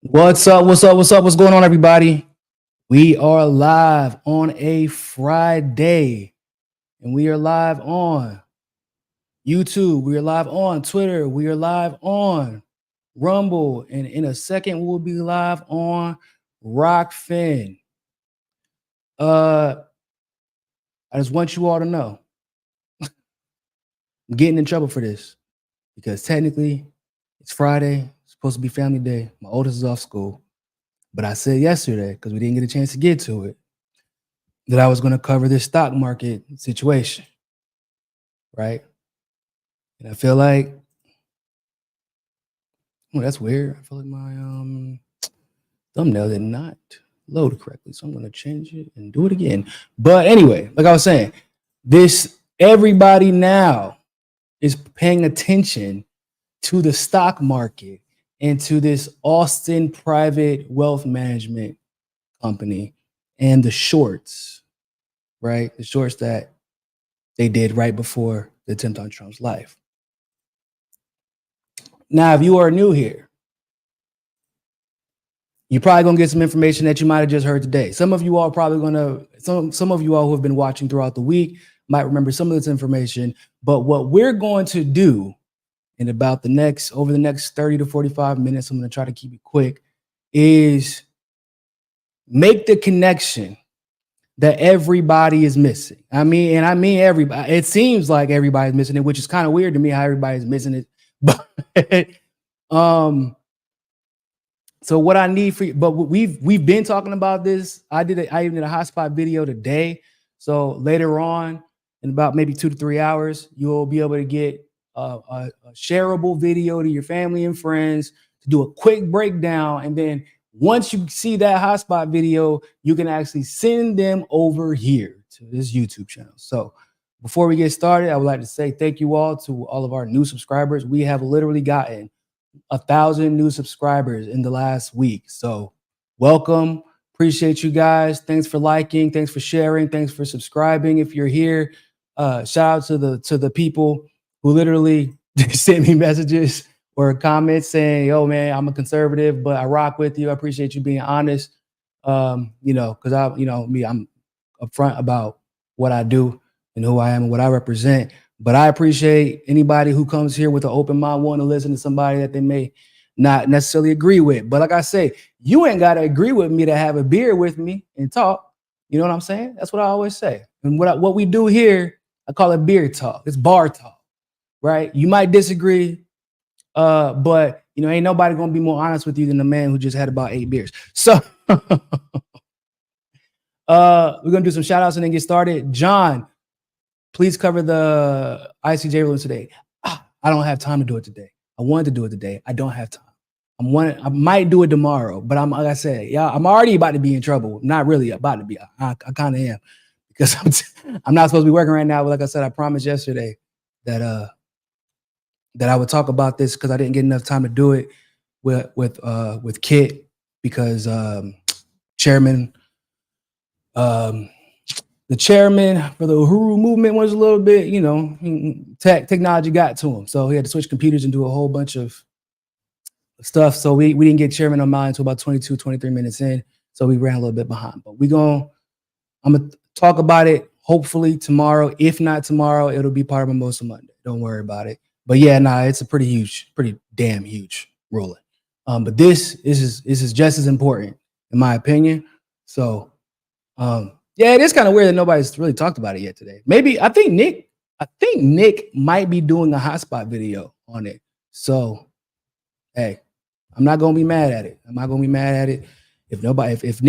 What's up? What's up? What's up? What's going on, everybody? We are live on a Friday, and we are live on YouTube. We are live on Twitter. We are live on Rumble, and in a second, we'll be live on Rockfin. I just want you all to know I'm getting in trouble for this because technically it's Friday. It's supposed to be family day. My oldest is off school. But I said yesterday, because we didn't get a chance to get to it, that I was going to cover this stock market situation, right? And I feel like, oh, that's weird. I feel like my thumbnail did not load correctly, so I'm going to change it and do it again. But anyway, like I was saying, everybody now is paying attention to the stock market and to this Austin Private Wealth Management company and the shorts, right? The shorts that they did right before the attempt on Trump's life. Now, if you are new here, you're probably going to get some information that you might have just heard today. Some of you all probably going to, some of you all who have been watching throughout the week might remember some of this information. But what we're going to do in about over the next 30 to 45 minutes, I'm going to try to keep it quick, is make the connection that everybody is missing. I mean everybody. It seems like everybody's missing it, which is kind of weird to me how everybody's missing it. But so what I need for you, but we've been talking about this. I even did a hotspot video today. So later on, in about maybe 2 to 3 hours, you'll be able to get a shareable video to your family and friends to do a quick breakdown. And then once you see that hotspot video, you can actually send them over here to this YouTube channel. So before we get started, I would like to say thank you all to all of our new subscribers. We have literally gotten 1,000 new subscribers in the last week. So welcome. Appreciate you guys. Thanks for liking. Thanks for sharing. Thanks for subscribing. If you're here, shout out to the people who literally sent me messages or comments saying, "Yo, man, I'm a conservative, but I rock with you. I appreciate you being honest." Because I'm upfront about what I do and who I am and what I represent. But I appreciate anybody who comes here with an open mind, wanting to listen to somebody that they may not necessarily agree with. But like I say, you ain't got to agree with me to have a beer with me and talk. You know what I'm saying? That's what I always say. And what we do here, I call it beer talk. It's bar talk, right? You might disagree, but ain't nobody gonna be more honest with you than the man who just had about 8 beers. So we're gonna do some shout outs and then get started. John, please cover the ICJ rulings today. I don't have time to do it today. I wanted to do it today. I don't have time. I might do it tomorrow, but like I said, yeah, I'm already about to be in trouble. Not really about to be. I kind of am, because I'm not supposed to be working right now. But like I said, I promised yesterday that I would talk about this because I didn't get enough time to do it with Kit, because the chairman for the Uhuru movement was a little bit, technology got to him. So he had to switch computers and do a whole bunch of stuff. So we didn't get Chairman on mine until about 22, 23 minutes in. So we ran a little bit behind. But I'm going to talk about it hopefully tomorrow. If not tomorrow, it'll be part of Mimosa Monday. Don't worry about it. But yeah, it's a pretty damn huge ruling. But this is just as important, in my opinion. So yeah, it is kind of weird that nobody's really talked about it yet today. Maybe I think Nick might be doing a hotspot video on it. So hey, I'm not gonna be mad at it. I'm not gonna be mad at it. If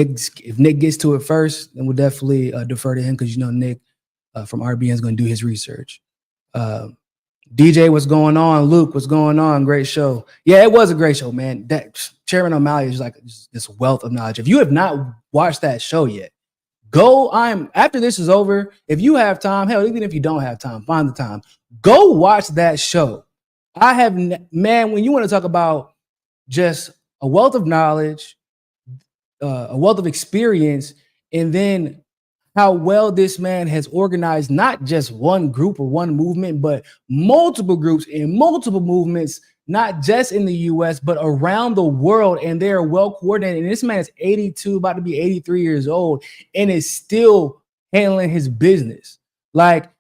Nick gets to it first, then we'll definitely defer to him, because Nick from RBN is gonna do his research. DJ, what's going on? Luke, what's going on? Great show. Yeah, it was a great show, man. That Chairman O'Malley is like this wealth of knowledge. If you have not watched that show yet, go. After this is over, if you have time, hell, even if you don't have time, find the time. Go watch that show. Man, when you want to talk about just a wealth of knowledge, a wealth of experience, and then how well this man has organized not just one group or one movement, but multiple groups and multiple movements not just in the US, but around the world. And they are well coordinated. And this man is 82, about to be 83 years old, and is still handling his business. Like,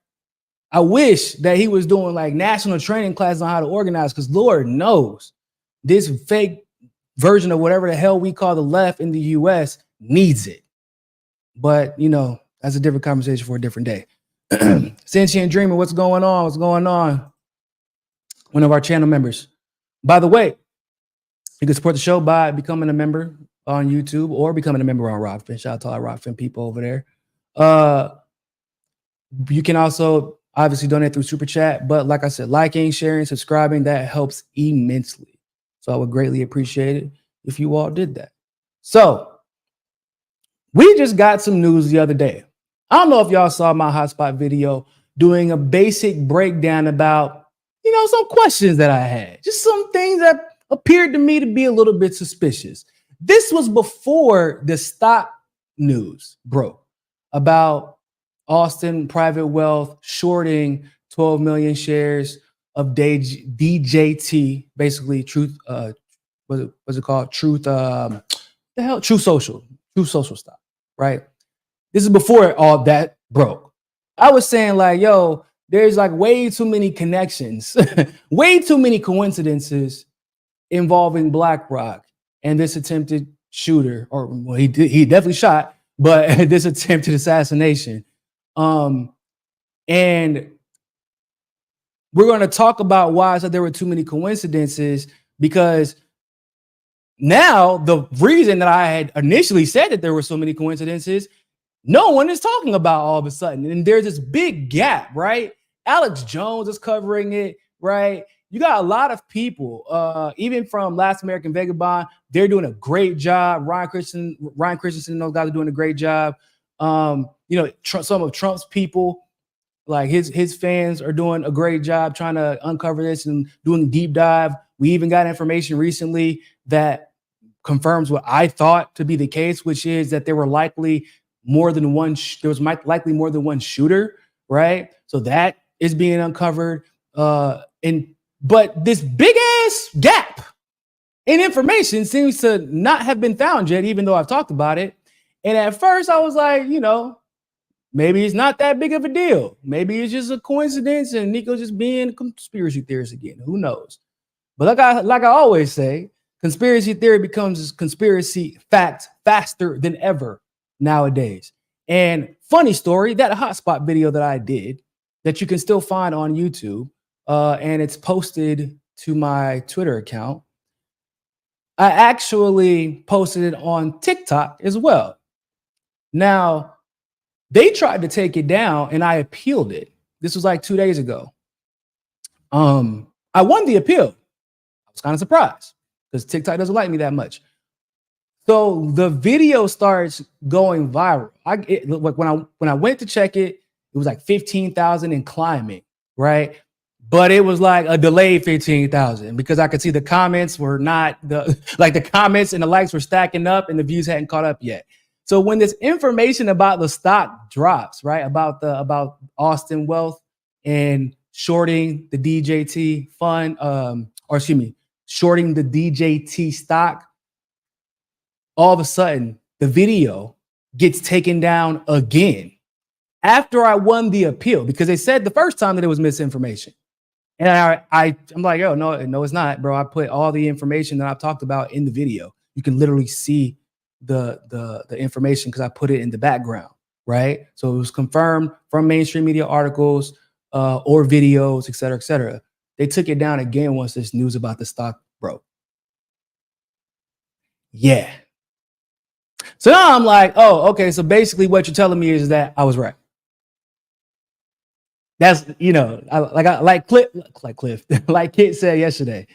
I wish that he was doing like national training classes on how to organize, because Lord knows this fake version of whatever the hell we call the left in the US needs it. But, you know, that's a different conversation for a different day. Sentient Dreamer, what's going on? What's going on? One of our channel members. By the way, you can support the show by becoming a member on YouTube or becoming a member on Rockfin. Shout out to all our Rockfin people over there. You can also obviously donate through Super Chat, but like I said, liking, sharing, subscribing, that helps immensely. So I would greatly appreciate it if you all did that. So we just got some news the other day. I don't know if y'all saw my hotspot video doing a basic breakdown about, you know, some questions that I had, just some things that appeared to me to be a little bit suspicious. This was before the stock news broke about Austin Private Wealth shorting 12 million shares of DJT, basically Truth, what's it called? Truth, True Social stock, right? This is before all that broke. I was saying like, yo, there's like way too many connections, way too many coincidences involving Blackrock and this attempted shooter, or well, he definitely shot, but this attempted assassination. And we're going to talk about why I said there were too many coincidences, because now the reason that I had initially said that there were so many coincidences, no one is talking about all of a sudden. And there's this big gap, right? Alex Jones is covering it, right? You got a lot of people, even from Last American Vagabond, they're doing a great job. Ryan Christensen and those guys are doing a great job. You know, some of Trump's people, like his fans, are doing a great job trying to uncover this and doing a deep dive. We even got information recently that confirms what I thought to be the case, which is that there were likely more than one. There was likely more than one shooter, right? So that is being uncovered. But this big ass gap in information seems to not have been found yet, even though I've talked about it. And at first I was like, you know, maybe it's not that big of a deal. Maybe it's just a coincidence and Niko just being a conspiracy theorist again. Who knows? But like I always say, conspiracy theory becomes conspiracy fact faster than ever nowadays. And funny story, that hotspot video that I did that you can still find on YouTube, and it's posted to my Twitter account. I actually posted it on TikTok as well. Now, they tried to take it down and I appealed it. This was like 2 days ago. I won the appeal. I was kind of surprised because TikTok doesn't like me that much. So the video starts going viral. When I went to check it, it was like 15,000 and climbing, right? But it was like a delayed 15,000 because I could see the comments were not the comments and the likes were stacking up and the views hadn't caught up yet. So when this information about the stock drops, right, about Austin Wealth and shorting the DJT fund, shorting the DJT stock, all of a sudden the video gets taken down again after I won the appeal, because they said the first time that it was misinformation. And I'm like, yo, no, it's not, bro. I put all the information that I've talked about in the video. You can literally see the information because I put it in the background, right? So it was confirmed from mainstream media articles or videos, et cetera, et cetera. They took it down again once this news about the stock broke. Yeah. So now I'm like, oh, okay. So basically what you're telling me is that I was right. That's, you know, like Kit said yesterday,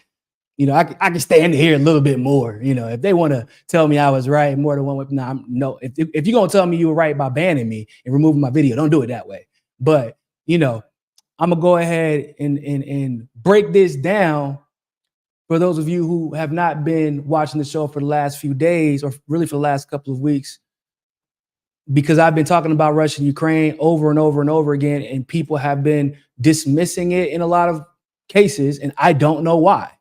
you know, I can stand here a little bit more. You know, if they want to tell me I was right more than one, no. If you're going to tell me you were right by banning me and removing my video, don't do it that way. But, you know, I'm going to go ahead and break this down for those of you who have not been watching the show for the last few days, or really for the last couple of weeks, because I've been talking about Russia and Ukraine over and over and over again, and people have been dismissing it in a lot of cases, and I don't know why.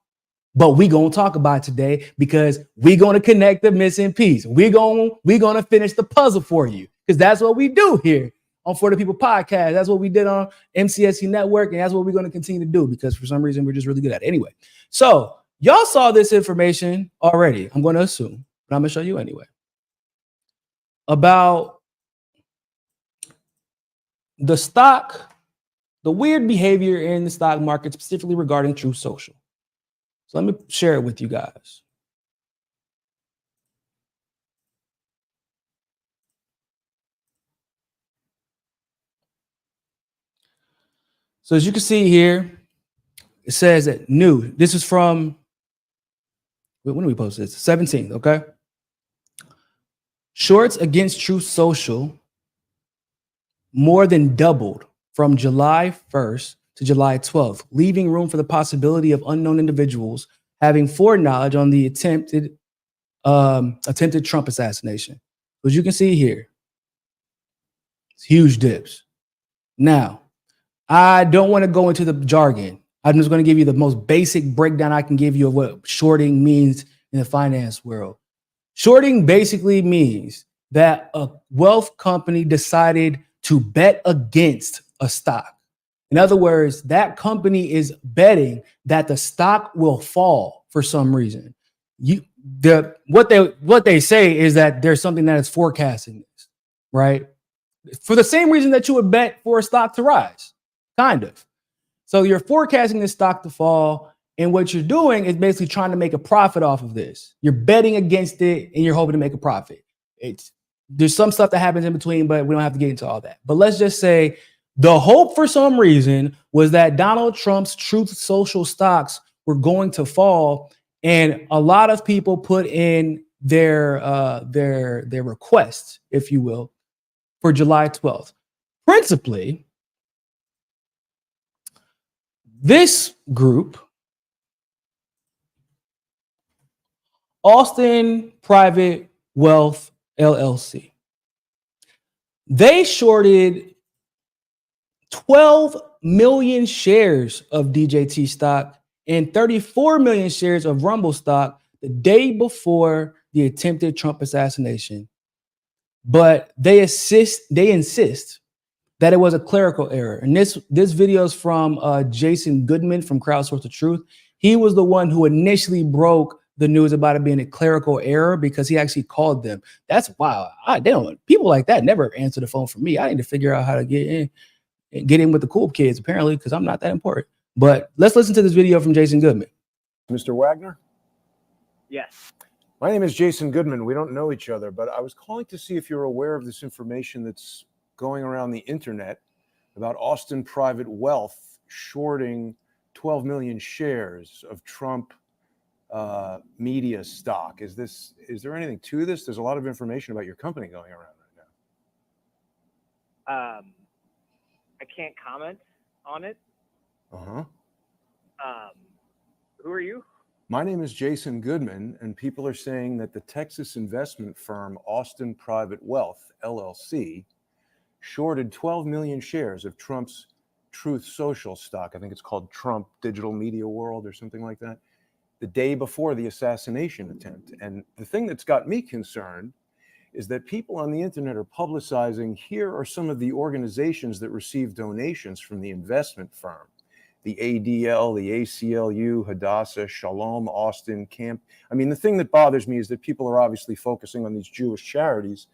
But we gonna talk about it today because we gonna connect the missing piece. We gonna finish the puzzle for you because that's what we do here on For the People podcast. That's what we did on MCSC Network, and that's what we're gonna continue to do because for some reason we're just really good at it. Anyway, so y'all saw this information already. I'm gonna assume, but I'm gonna show you anyway about the stock, the weird behavior in the stock market, specifically regarding Truth Social. So let me share it with you guys. So as you can see here, it says that new. This is from, when did we post this? 17th, okay? Shorts against Truth Social more than doubled from July 1st to July 12th, leaving room for the possibility of unknown individuals having foreknowledge on the attempted Trump assassination. As you can see here, it's huge dips. Now, I don't want to go into the jargon. I'm just going to give you the most basic breakdown I can give you of what shorting means in the finance world. Shorting basically means that a wealth company decided to bet against a stock. In other words, that company is betting that the stock will fall for some reason. What they say is that there's something that is forecasting this, right? For the same reason that you would bet for a stock to rise, kind of. So you're forecasting this stock to fall, and what you're doing is basically trying to make a profit off of this. You're betting against it, and you're hoping to make a profit. There's some stuff that happens in between, but we don't have to get into all that. But let's just say the hope for some reason was that Donald Trump's Truth Social stocks were going to fall, and a lot of people put in their requests, if you will, for July 12th. Principally, this group, Austin Private Wealth LLC, they shorted 12 million shares of DJT stock and 34 million shares of Rumble stock the day before the attempted Trump assassination. But they insist that it was a clerical error. And this video is from Jason Goodman from Crowdsource the Truth. He was the one who initially broke the news about it being a clerical error because he actually called them. That's wow. People like that never answer the phone for me. I need to figure out how to get in with the cool kids, apparently, because I'm not that important. But let's listen to this video from Jason Goodman. Mr. Wagner? Yes. My name is Jason Goodman. We don't know each other, but I was calling to see if you're aware of this information that's going around the internet about Austin Private Wealth shorting 12 million shares of Trump media stock. Is there anything to this? There's a lot of information about your company going around right now. I can't comment on it. Who are you? My name is Jason Goodman, and people are saying that the Texas investment firm Austin Private Wealth LLC shorted 12 million shares of Trump's Truth Social stock. I think it's called Trump Digital Media World or something like that, the day before the assassination attempt. And the thing that's got me concerned is that people on the internet are publicizing, here are some of the organizations that receive donations from the investment firm. The ADL, the ACLU, Hadassah, Shalom, Austin, Camp. I mean, the thing that bothers me is that people are obviously focusing on these Jewish charities.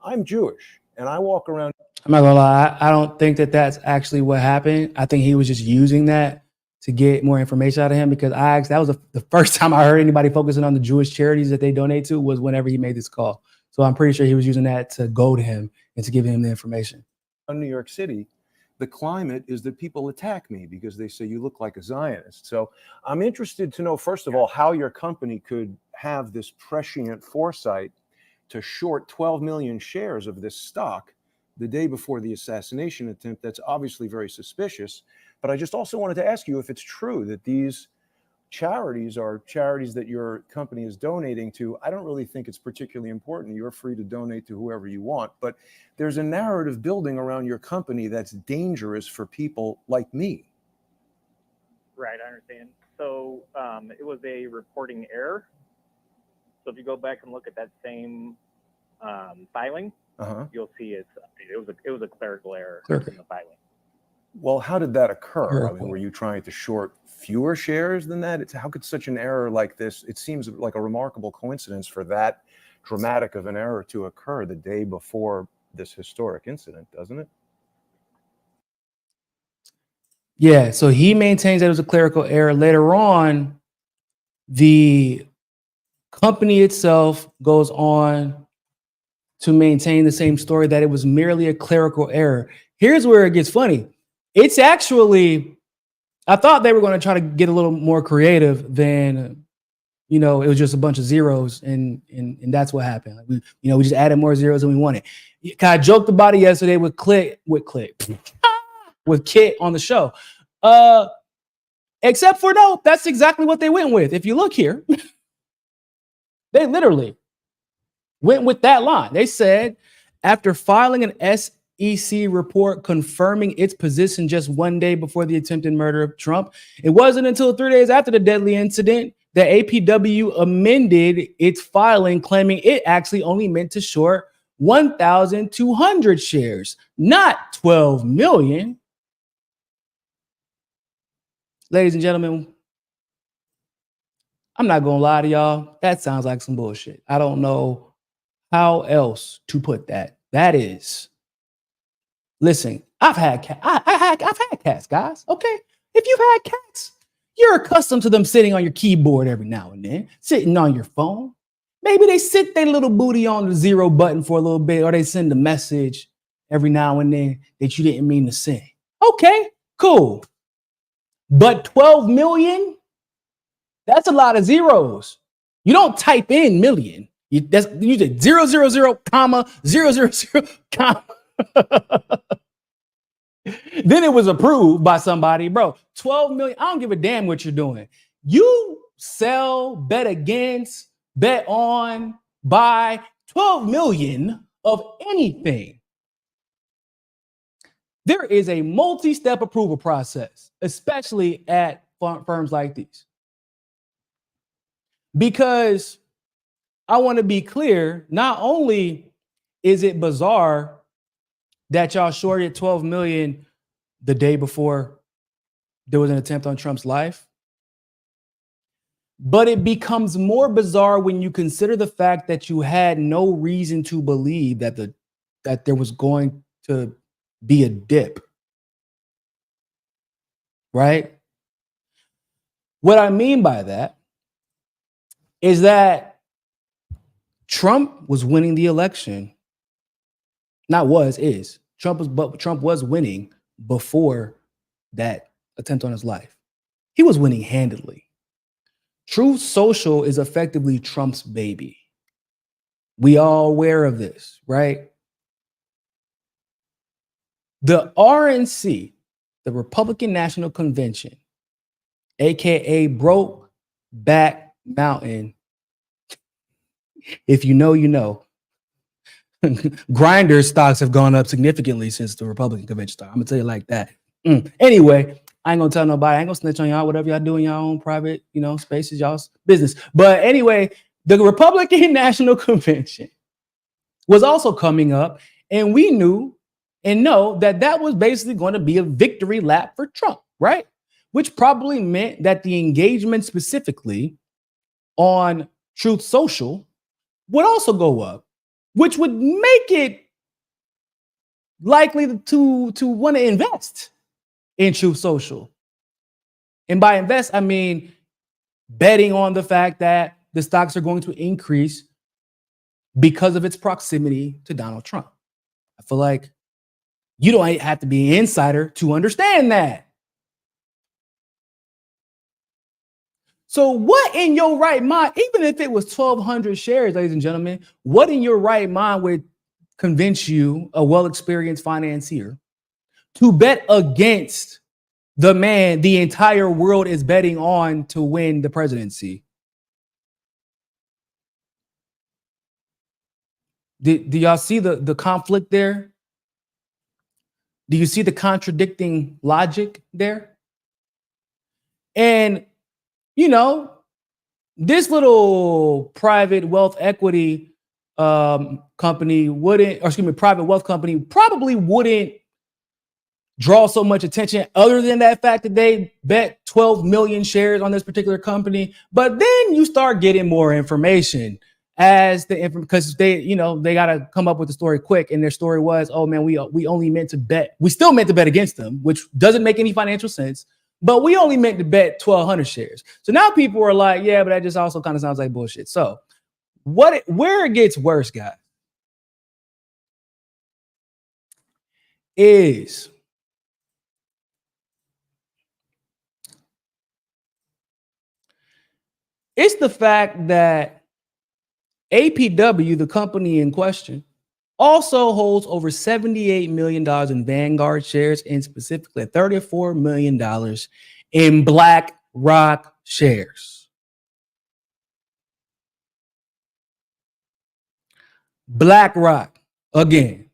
I'm Jewish, and I walk around. I'm not gonna lie, I don't think that that's actually what happened. I think he was just using that to get more information out of him, because that was the first time I heard anybody focusing on the Jewish charities that they donate to was whenever he made this call. So I'm pretty sure he was using that to goad him and to give him the information. In New York City, the climate is that people attack me because they say you look like a Zionist. So I'm interested to know, first of all, how your company could have this prescient foresight to short 12 million shares of this stock the day before the assassination attempt. That's obviously very suspicious. But I just also wanted to ask you if it's true that these charities are charities that your company is donating to. I don't really think it's particularly important. You're free to donate to whoever you want, but there's a narrative building around your company that's dangerous for people like me. Right, I understand. So it was a reporting error. So if you go back and look at that same filing, you'll see it was a clerical error in the filing. Well, how did that occur? Clerical. I mean, were you trying to short fewer shares than that? How could such an error like this, it seems like a remarkable coincidence for that dramatic of an error to occur the day before this historic incident, doesn't it? Yeah, so he maintains that it was a clerical error. Later on, the company itself goes on to maintain the same story, that it was merely a clerical error. Here's where it gets funny. It's actually, I thought they were going to try to get a little more creative than, it was just a bunch of zeros, and that's what happened. Like we just added more zeros than we wanted. I joked about it yesterday with Kit on the show. Except for no, that's exactly what they went with. If you look here, they literally went with that line. They said, after filing an SEC report confirming its position just one day before the attempted murder of Trump, it wasn't until 3 days after the deadly incident that APW amended its filing, claiming it actually only meant to short 1,200 shares, not 12 million. Ladies and gentlemen, I'm not going to lie to y'all. That sounds like some bullshit. I don't know how else to put that. That is, listen, I've had cats, guys. Okay. If you've had cats, you're accustomed to them sitting on your keyboard every now and then, sitting on your phone. Maybe they sit their little booty on the 0 button for a little bit, or they send a message every now and then that you didn't mean to send. Okay, cool. But 12 million, that's a lot of zeros. You don't type in million. You did 000, comma, 000, comma. Then it was approved by somebody. Bro, 12 million. I don't give a damn what you're doing. You sell, bet against, bet on, buy 12 million of anything. There is a multi-step approval process, especially at firms like these. Because I want to be clear, not only is it bizarre that y'all shorted 12 million the day before there was an attempt on Trump's life, but it becomes more bizarre when you consider the fact that you had no reason to believe that there was going to be a dip. Right? What I mean by that is that Trump was winning the election. Not was, is. Trump was winning before that attempt on his life. He was winning handedly. Truth Social is effectively Trump's baby. We all aware of this, right? The RNC, the Republican National Convention, aka Broke Back Mountain. If you know, you know. Grindr stocks have gone up significantly since the Republican convention started. I'm gonna tell you like that. Anyway, I ain't gonna tell nobody. I ain't gonna snitch on y'all. Whatever y'all do in your own private, spaces, y'all's business. But anyway, the Republican National Convention was also coming up, and we knew and know that was basically going to be a victory lap for Trump, right? Which probably meant that the engagement specifically on Truth Social would also go up, which would make it likely to want to invest in Truth Social. And by invest, I mean betting on the fact that the stocks are going to increase because of its proximity to Donald Trump. I feel like you don't have to be an insider to understand that. So what in your right mind, even if it was 1,200 shares, ladies and gentlemen, what in your right mind would convince you, a well-experienced financier, to bet against the man the entire world is betting on to win the presidency? Do y'all see the conflict there? Do you see the contradicting logic there? And you know, this little private wealth equity company wouldn't, or excuse me, private wealth company probably wouldn't draw so much attention other than that fact that they bet 12 million shares on this particular company. But then you start getting more information as because they, you know, they got to come up with the story quick. And their story was, oh man, we only meant to bet. We still meant to bet against them, which doesn't make any financial sense. But we only meant to bet 1,200 shares. So now people are like, yeah, but that just also kind of sounds like bullshit. So where it gets worse, guys, is it's the fact that APW, the company in question, also holds over $78 million in Vanguard shares and specifically $34 million in Blackrock shares. Blackrock, again,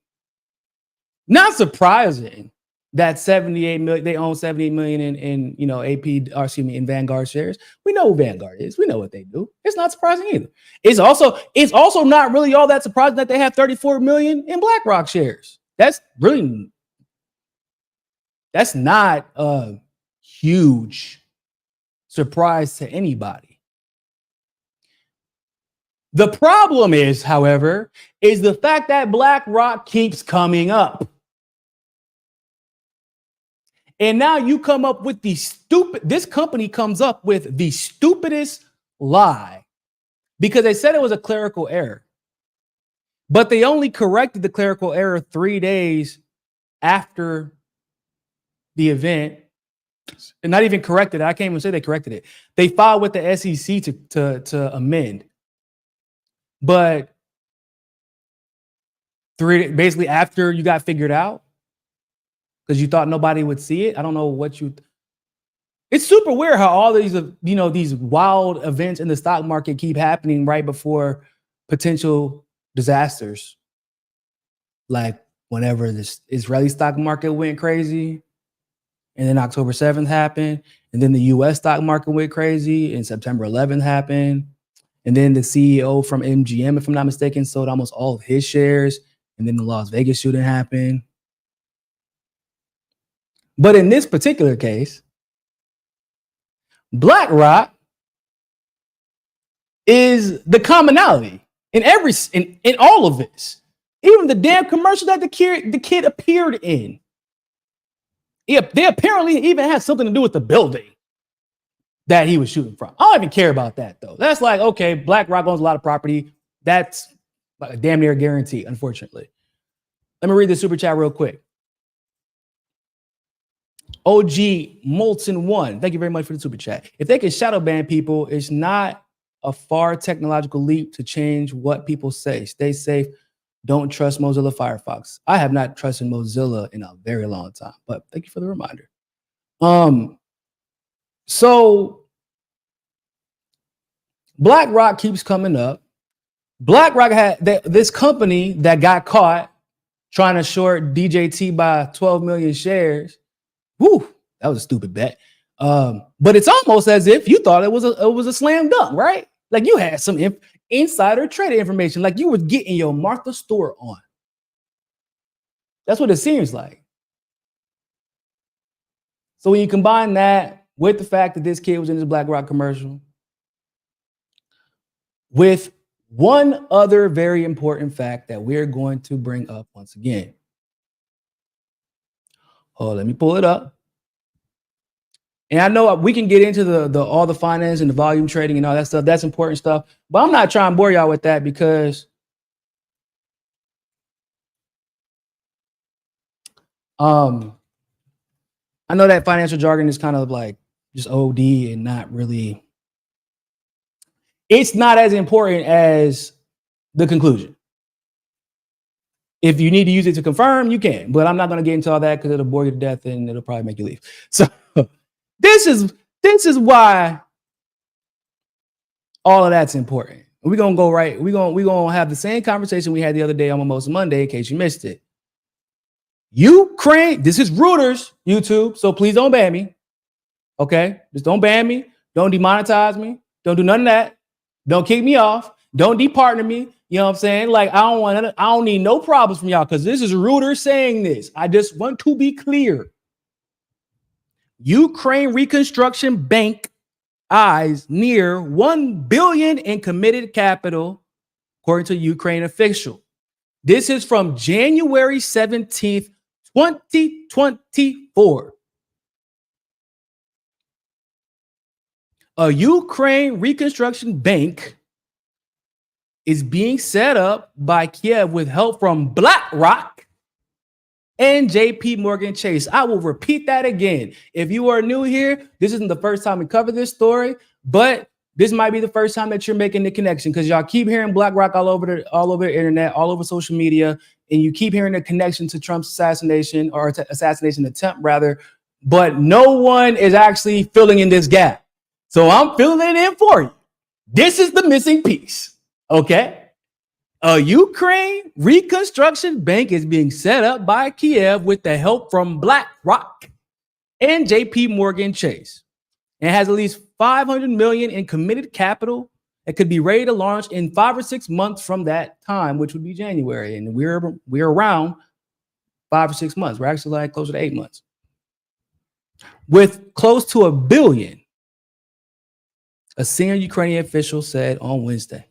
not surprising that 78 million, they own 78 million in you know, in Vanguard shares. We know who Vanguard is. We know what they do. It's not surprising either. It's also not really all that surprising that they have 34 million in Blackrock shares. That's not a huge surprise to anybody. The problem is, however, is the fact that Blackrock keeps coming up. And now you come up with this company comes up with the stupidest lie because they said it was a clerical error, but they only corrected the clerical error 3 days after the event. And not even corrected it. I can't even say they corrected it. They filed with the SEC to amend. But basically after you got figured out, because you thought nobody would see it. I don't know what it's super weird how all these, you know, these wild events in the stock market keep happening right before potential disasters. Like whenever this Israeli stock market went crazy, and then October 7th happened, and then the US stock market went crazy, and September 11th happened. And then the CEO from MGM, if I'm not mistaken, sold almost all of his shares, and then the Las Vegas shooting happened. But in this particular case, Blackrock is the commonality in all of this. Even the damn commercial that the kid appeared in. They apparently even had something to do with the building that he was shooting from. I don't even care about that though. That's like, okay, Blackrock owns a lot of property. That's like a damn near guarantee, unfortunately. Let me read the super chat real quick. OG Molten 1, thank you very much for the super chat. If they can shadow ban people, it's not a far technological leap to change what people say. Stay safe. Don't trust Mozilla Firefox. I have not trusted Mozilla in a very long time, but thank you for the reminder. So Blackrock keeps coming up. Blackrock had this company that got caught trying to short DJT by 12 million shares. Woo, that was a stupid bet. But it's almost as if you thought it was a slam dunk, right? Like you had some insider trader information, like you were getting your Martha Stewart on. That's what it seems like. So when you combine that with the fact that this kid was in this Blackrock commercial, with one other very important fact that we're going to bring up once again. Oh, let me pull it up. And I know we can get into the all the finance and the volume trading and all that stuff. That's important stuff. But I'm not trying to bore y'all with that because I know that financial jargon is kind of like just OD and not really. It's not as important as the conclusion. If you need to use it to confirm, you can. But I'm not going to get into all that because it'll bore you to death and it'll probably make you leave. So this is why all of that's important. We're gonna go right. We're gonna have the same conversation we had the other day on Mimosa Monday, in case you missed it. Ukraine, this is Reuters, YouTube, so please don't ban me. Okay, just don't ban me. Don't demonetize me. Don't do none of that. Don't kick me off. Don't departner me. You know what I'm saying? Like, I don't need no problems from y'all because this is Reuters saying this. I just want to be clear. Ukraine Reconstruction Bank eyes near $1 billion in committed capital, according to Ukraine official. This is from January 17th, 2024. A Ukraine Reconstruction Bank is being set up by Kiev with help from Blackrock and JP Morgan Chase. I will repeat that again. If you are new here, this isn't the first time we cover this story, but this might be the first time that you're making the connection because y'all keep hearing Blackrock all over the internet, all over social media, and you keep hearing the connection to Trump's assassination or assassination attempt rather, but no one is actually filling in this gap. So I'm filling it in for you. This is the missing piece, okay? A Ukraine Reconstruction Bank is being set up by Kiev with the help from BlackRock and JP Morgan Chase. It has at least $500 million in committed capital that could be ready to launch in 5 or 6 months from that time, which would be January. And we're around 5 or 6 months. We're actually like closer to 8 months. With close to $1 billion, a senior Ukrainian official said on Wednesday.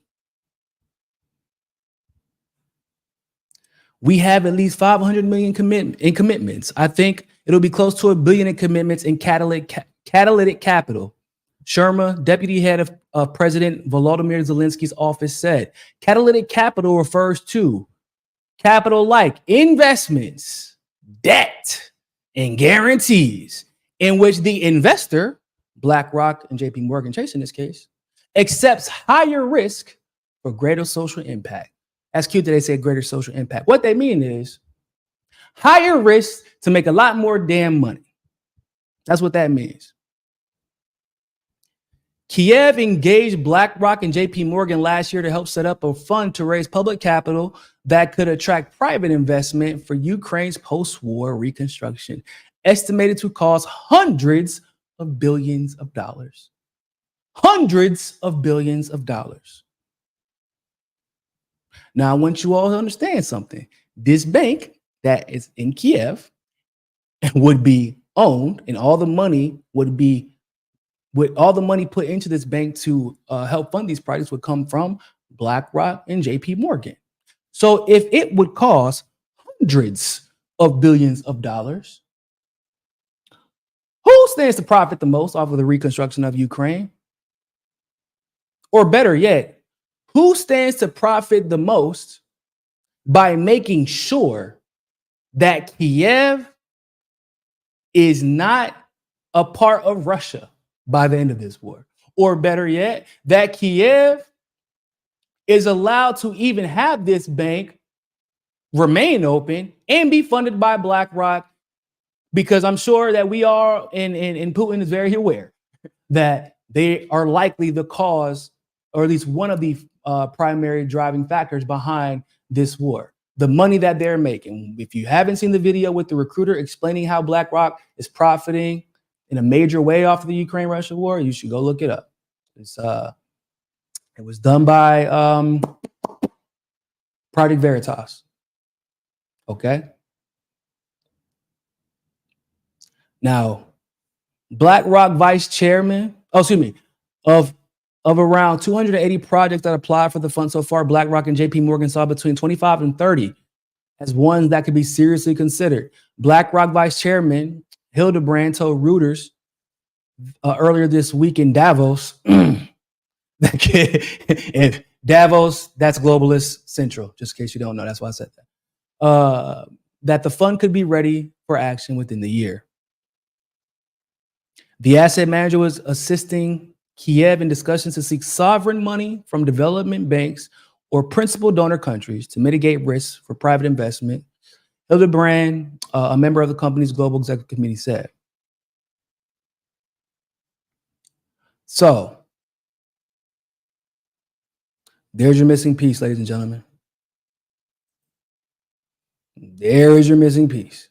We have at least 500 million in commitments. I think it'll be close to $1 billion in commitments in catalytic capital. Sherma, deputy head of President Volodymyr Zelensky's office, said catalytic capital refers to capital like investments, debt, and guarantees in which the investor, BlackRock and JP Morgan Chase in this case, accepts higher risk for greater social impact. That's cute that they say greater social impact. What they mean is higher risk to make a lot more damn money. That's what that means. Kiev engaged BlackRock and JP Morgan last year to help set up a fund to raise public capital that could attract private investment for Ukraine's post-war reconstruction, estimated to cost hundreds of billions of dollars. Hundreds of billions of dollars. Now, I want you all to understand something. This bank that is in Kiev would be owned, and all the money would be, with all the money put into this bank to help fund these projects would come from BlackRock and JP Morgan. So if it would cost hundreds of billions of dollars, who stands to profit the most off of the reconstruction of Ukraine? Or better yet, who stands to profit the most by making sure that Kiev is not a part of Russia by the end of this war? Or better yet, that Kiev is allowed to even have this bank remain open and be funded by BlackRock, because I'm sure that we are, and Putin is very aware that they are likely the cause, or at least one of the primary driving factors behind this war. The money that they're making. If you haven't seen the video with the recruiter explaining how BlackRock is profiting in a major way off of the Ukraine-Russia war, you should go look it up. It was done by Project Veritas. Okay. Now, BlackRock vice chairman, of around 280 projects that applied for the fund so far, BlackRock and JP Morgan saw between 25 and 30 as ones that could be seriously considered. BlackRock vice chairman Hildebrand told Reuters earlier this week in Davos, and Davos, that's globalist central, just in case you don't know, that's why I said that, that the fund could be ready for action within the year. The asset manager was assisting Kiev in discussions to seek sovereign money from development banks or principal donor countries to mitigate risks for private investment, Hildebrand, a member of the company's global executive committee, said. So, there's your missing piece, ladies and gentlemen. There is your missing piece.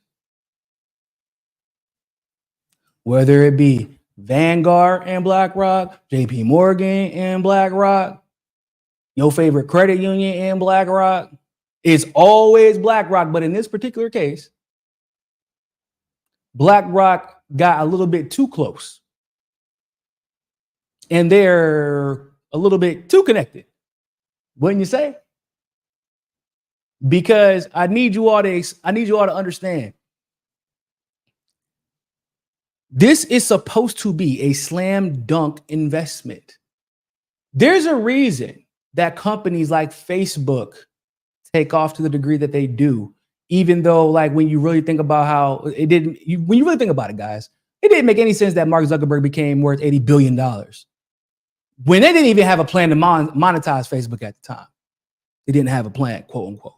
Whether it be Vanguard and BlackRock, JP Morgan and BlackRock, your favorite credit union and BlackRock. It's always BlackRock, but in this particular case, BlackRock got a little bit too close. And they're a little bit too connected. Wouldn't you say? Because I need you all to understand. This is supposed to be a slam dunk investment. There's a reason that companies like Facebook take off to the degree that they do, even though, like, when you really think about how it didn't, when you really think about it, guys, it didn't make any sense that Mark Zuckerberg became worth $80 billion when they didn't even have a plan to monetize Facebook at the time. They didn't have a plan, quote unquote,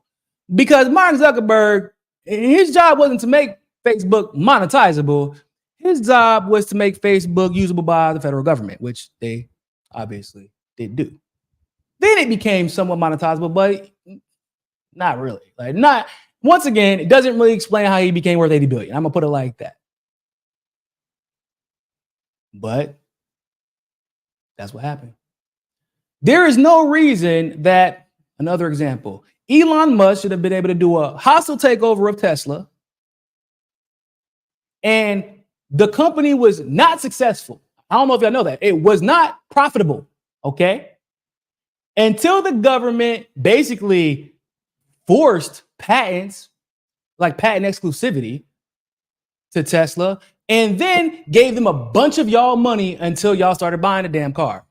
because Mark Zuckerberg, his job wasn't to make Facebook monetizable. His job was to make Facebook usable by the federal government, which they obviously did do. Then it became somewhat monetizable, but not really. Like, not, once again, it doesn't really explain how he became worth $80 billion. I'm gonna put it like that. But that's what happened. There is no reason that, another example, Elon Musk should have been able to do a hostile takeover of Tesla, and the company was not successful. I don't know if y'all know that. It was not profitable, okay? Until the government basically forced patents, like patent exclusivity, to Tesla, and then gave them a bunch of y'all money until y'all started buying the damn car.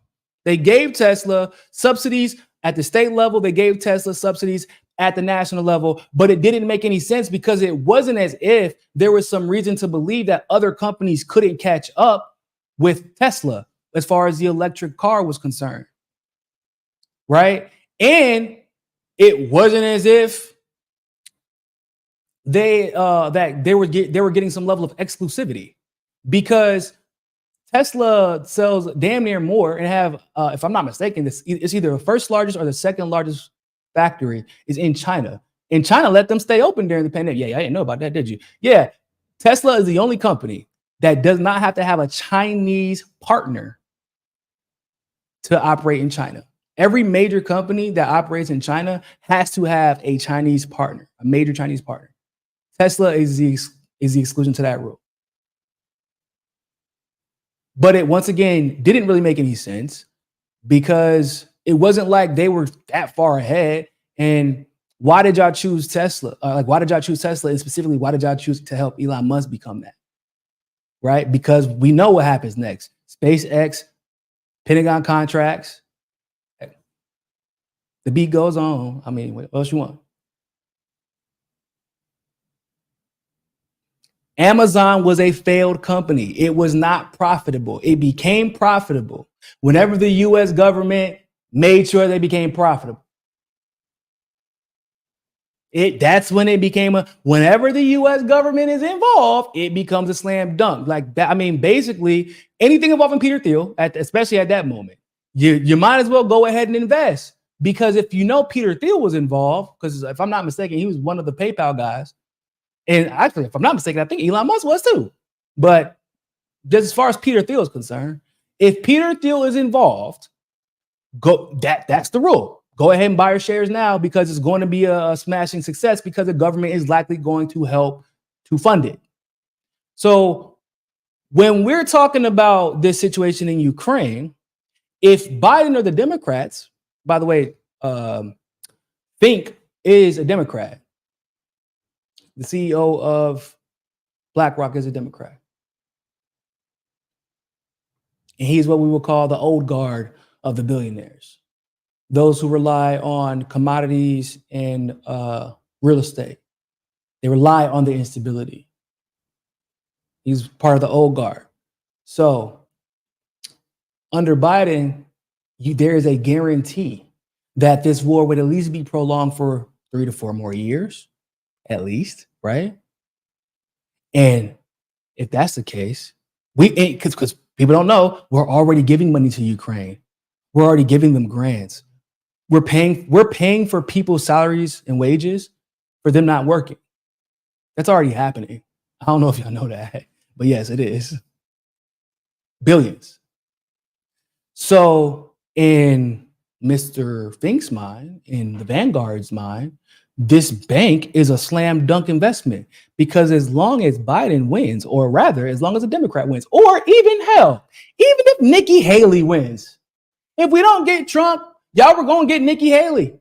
They gave Tesla subsidies at the state level. They gave Tesla subsidies at the national level, but it didn't make any sense because it wasn't as if there was some reason to believe that other companies couldn't catch up with Tesla as far as the electric car was concerned, right? And it wasn't as if they were getting some level of exclusivity, because Tesla sells damn near more and have, if I'm not mistaken, it's either the first largest or the second largest factory is in China. And China let them stay open during the pandemic. Yeah, I didn't know about that, did you? Yeah, Tesla is the only company that does not have to have a Chinese partner to operate in China. Every major company that operates in China has to have a Chinese partner, a major Chinese partner. Tesla is the exclusion to that rule. But it, once again, didn't really make any sense because it wasn't like they were that far ahead. And why did y'all choose Tesla? Why did y'all choose Tesla? And specifically, why did y'all choose to help Elon Musk become that? Right? Because we know what happens next. SpaceX, Pentagon contracts. The beat goes on. I mean, what else you want? Amazon was a failed company. It was not profitable. It became profitable whenever the US government made sure they became profitable. That's when it became whenever the US government is involved, it becomes a slam dunk. Like that. I mean, basically anything involving Peter Thiel, especially at that moment, you might as well go ahead and invest, because if you know Peter Thiel was involved, because if I'm not mistaken, he was one of the PayPal guys. And actually, if I'm not mistaken, I think Elon Musk was too. But just as far as Peter Thiel is concerned, if Peter Thiel is involved, that's the rule. Go ahead and buy your shares now, because it's going to be a smashing success, because the government is likely going to help to fund it. So when we're talking about this situation in Ukraine, if Biden or the Democrats, by the way, Fink is a Democrat. The CEO of BlackRock is a Democrat. And he's what we would call the old guard of the billionaires. Those who rely on commodities and real estate. They rely on the instability. He's part of the old guard. So under Biden, there is a guarantee that this war would at least be prolonged for 3 to 4 more years, at least, right? And if that's the case, because people don't know, we're already giving money to Ukraine. We're already giving them grants. We're paying for people's salaries and wages for them not working. That's already happening. I don't know if y'all know that, but yes, it is. Billions. So in Mr. Fink's mind, in the Vanguard's mind, this bank is a slam dunk investment because as long as Biden wins, or rather, as long as a Democrat wins, or even hell, even if Nikki Haley wins, if we don't get Trump, y'all were going to get Nikki Haley.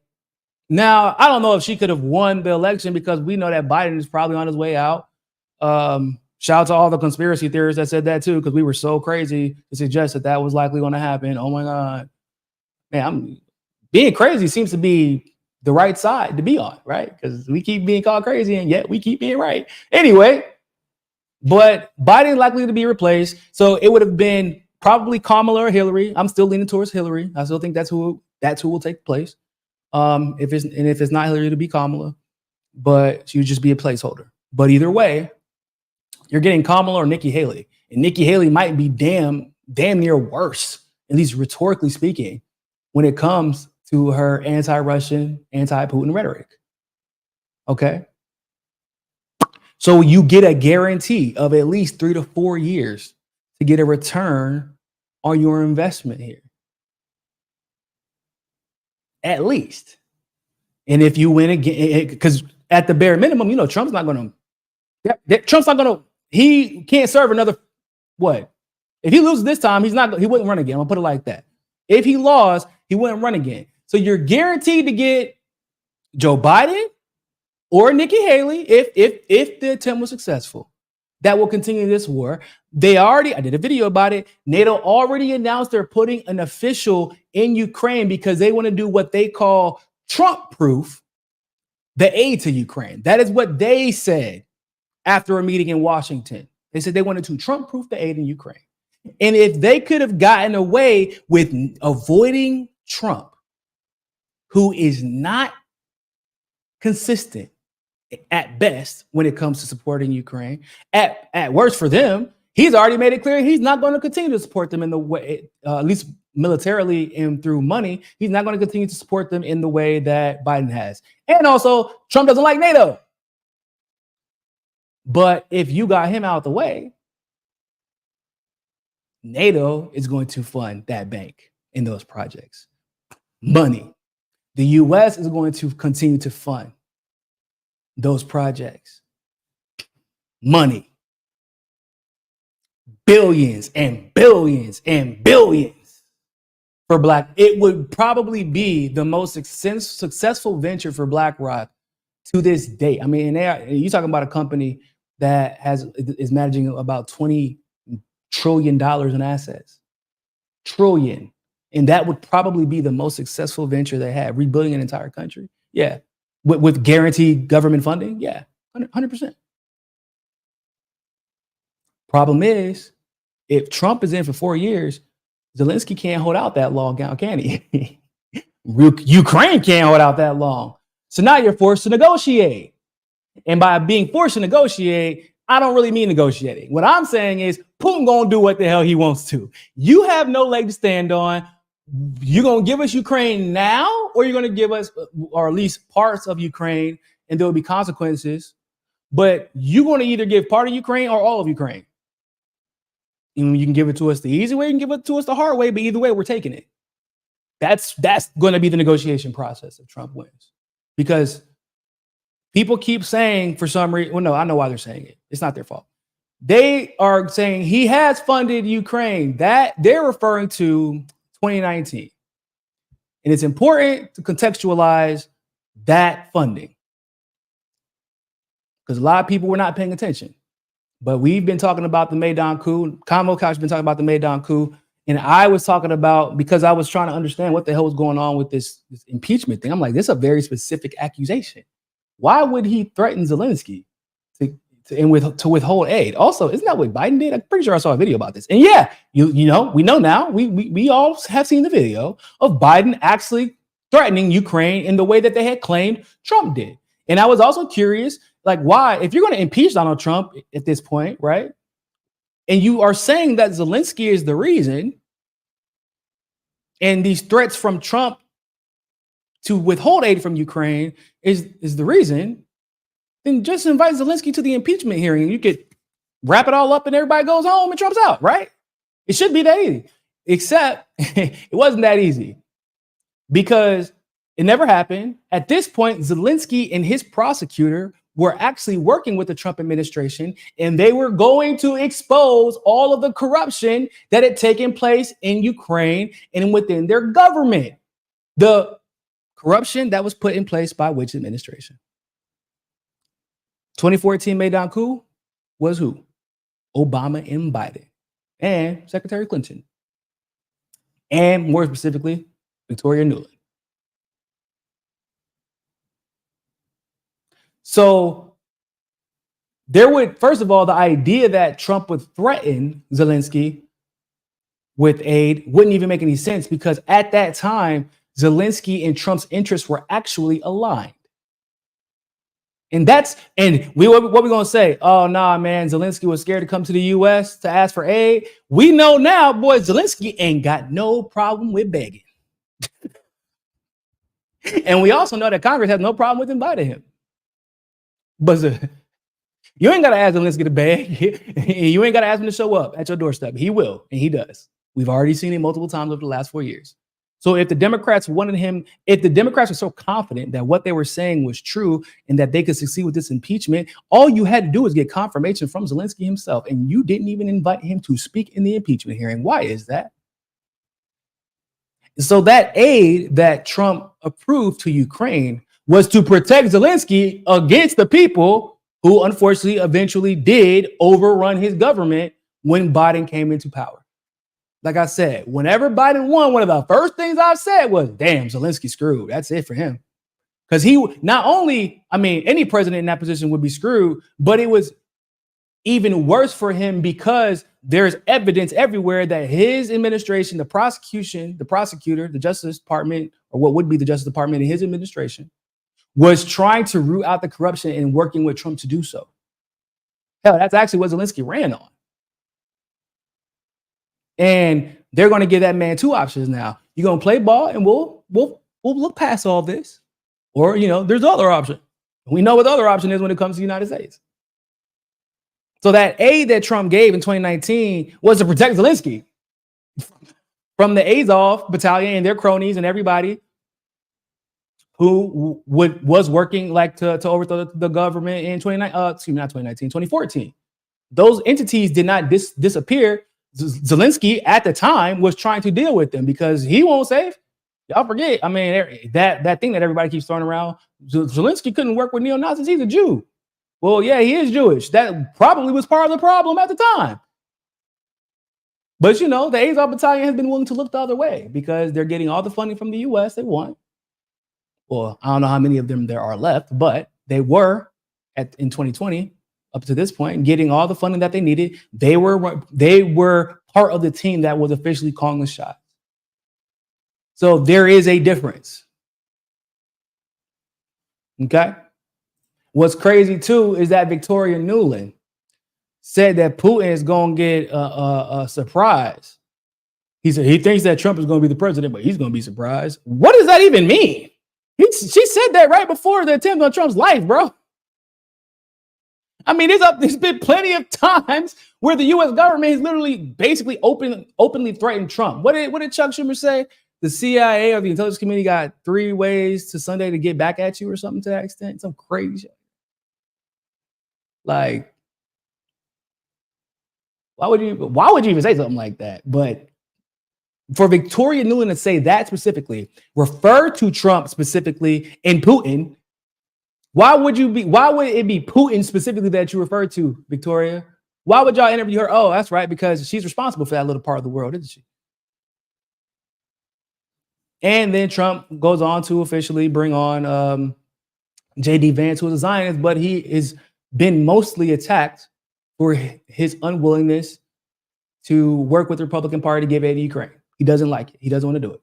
Now, I don't know if she could have won the election because we know that Biden is probably on his way out. Shout out to all the conspiracy theorists that said that too, because we were so crazy to suggest that that was likely going to happen. Oh my God. Man, being crazy seems to be the right side to be on, right? Because we keep being called crazy and yet we keep being right. Anyway, but Biden is likely to be replaced. So it would have been probably Kamala or Hillary. I'm still leaning towards Hillary. I still think that's who will take place. If it's not Hillary, to be Kamala, but she would just be a placeholder. But either way, you're getting Kamala or Nikki Haley, and Nikki Haley might be damn near worse, at least rhetorically speaking, when it comes to her anti-Russian, anti-Putin rhetoric. Okay, so you get a guarantee of at least 3 to 4 years to get a return on your investment here. At least. And if you win again, because at the bare minimum, Trump's not going to, he can't serve another, what? If he loses this time, he wouldn't run again. I'll put it like that. If he lost, he wouldn't run again. So you're guaranteed to get Joe Biden or Nikki Haley if the attempt was successful. That will continue this war. I did a video about it. NATO already announced they're putting an official in Ukraine because they want to do what they call Trump-proof the aid to Ukraine. That is what they said after a meeting in Washington. They said they wanted to Trump-proof the aid in Ukraine. And if they could have gotten away with avoiding Trump, who is not consistent at best when it comes to supporting Ukraine, at worst for them, he's already made it clear he's not going to continue to support them in the way, at least militarily and through money. He's not going to continue to support them in the way that Biden has. And also, Trump doesn't like NATO. But if you got him out the way, NATO is going to fund that bank in those projects. Money. The US is going to continue to fund those projects. Money. Billions and billions and billions for Black. It would probably be the most successful venture for Blackrock to this day. I mean, you're talking about a company that is managing about $20 trillion in assets. Trillion. And that would probably be the most successful venture they had, rebuilding an entire country. Yeah. With guaranteed government funding. Yeah. 100%. Problem is, if Trump is in for 4 years, Zelensky can't hold out that long now, can he? Ukraine can't hold out that long. So now you're forced to negotiate. And by being forced to negotiate, I don't really mean negotiating. What I'm saying is Putin gonna do what the hell he wants to. You have no leg to stand on. You're gonna give us Ukraine now, or you're gonna give us, or at least parts of Ukraine, and there will be consequences. But you're gonna either give part of Ukraine or all of Ukraine. You can give it to us the easy way, you can give it to us the hard way, but either way, we're taking it. That's going to be the negotiation process if Trump wins. Because people keep saying for some reason, well, no, I know why they're saying it. It's not their fault. They are saying he has funded Ukraine. That they're referring to 2019. And it's important to contextualize that funding. Because a lot of people were not paying attention. But we've been talking about the Maidan coup. Kamala Couch been talking about the Maidan coup. And I was talking about, because I was trying to understand what the hell was going on with this impeachment thing. I'm like, this is a very specific accusation. Why would he threaten Zelensky to withhold aid? Also, isn't that what Biden did? I'm pretty sure I saw a video about this. And yeah, we know now, we all have seen the video of Biden actually threatening Ukraine in the way that they had claimed Trump did. And I was also curious, like, why, if you're going to impeach Donald Trump at this point, right? And you are saying that Zelensky is the reason, and these threats from Trump to withhold aid from Ukraine is the reason, then just invite Zelensky to the impeachment hearing and you could wrap it all up and everybody goes home and Trump's out, right? It should be that easy, except it wasn't that easy because it never happened. At this point, Zelensky and his prosecutor were actually working with the Trump administration, and they were going to expose all of the corruption that had taken place in Ukraine and within their government. The corruption that was put in place by which administration? 2014 Maidan coup was who? Obama and Biden and Secretary Clinton. And more specifically, Victoria Nuland. So there would, first of all, the idea that Trump would threaten Zelensky with aid wouldn't even make any sense because at that time, Zelensky and Trump's interests were actually aligned. And what we gonna say? Oh, nah, man, Zelensky was scared to come to the US to ask for aid. We know now, boy, Zelensky ain't got no problem with begging. And we also know that Congress has no problem with inviting him. But you ain't got to ask Zelensky to beg. You ain't got to ask him to show up at your doorstep. He will, and he does. We've already seen it multiple times over the last 4 years. So if the Democrats wanted him, if the Democrats were so confident that what they were saying was true and that they could succeed with this impeachment, all you had to do was get confirmation from Zelensky himself, and you didn't even invite him to speak in the impeachment hearing. Why is that? So that aid that Trump approved to Ukraine was to protect Zelensky against the people who unfortunately eventually did overrun his government when Biden came into power. Like I said, whenever Biden won, one of the first things I said was, damn, Zelensky screwed. That's it for him. Because he not only, I mean, any president in that position would be screwed, but it was even worse for him because there's evidence everywhere that his administration, the prosecutor, the Justice Department, or what would be the Justice Department in his administration, was trying to root out the corruption and working with Trump to do so. Hell, that's actually what Zelensky ran on. And they're going to give that man two options now. You're going to play ball and we'll look past all this. Or, there's the other option. We know what the other option is when it comes to the United States. So that aid that Trump gave in 2019 was to protect Zelensky from the Azov battalion and their cronies and everybody who was working like to overthrow the government in 2014. Those entities did not disappear. Zelensky at the time was trying to deal with them because he won't save. Y'all forget. I mean, that thing that everybody keeps throwing around. Zelensky couldn't work with neo-Nazis. He's a Jew. Well, yeah, he is Jewish. That probably was part of the problem at the time. But, the Azov battalion has been willing to look the other way because they're getting all the funding from the US they want. Well, I don't know how many of them there are left, but they were in 2020 up to this point getting all the funding that they needed. They were part of the team that was officially calling the shots. So there is a difference. Okay. What's crazy too is that Victoria Nuland said that Putin is going to get a surprise. He said he thinks that Trump is going to be the president, but he's going to be surprised. What does that even mean? She said that right before the attempt on Trump's life, bro. I mean, there's been plenty of times where the U.S. government has literally basically openly threatened Trump. What did Chuck Schumer say? The CIA or the intelligence community got 3 ways to Sunday to get back at you or something to that extent. Some crazy shit. Like, why would you even say something like that? But for Victoria Nuland to say that specifically, refer to Trump specifically and Putin, why would it be Putin specifically that you refer to, Victoria? Why would y'all interview her? Oh, that's right, because she's responsible for that little part of the world, isn't she? And then Trump goes on to officially bring on J.D. Vance, who is a Zionist, but he has been mostly attacked for his unwillingness to work with the Republican Party to give aid to Ukraine. He doesn't like it. He doesn't want to do it.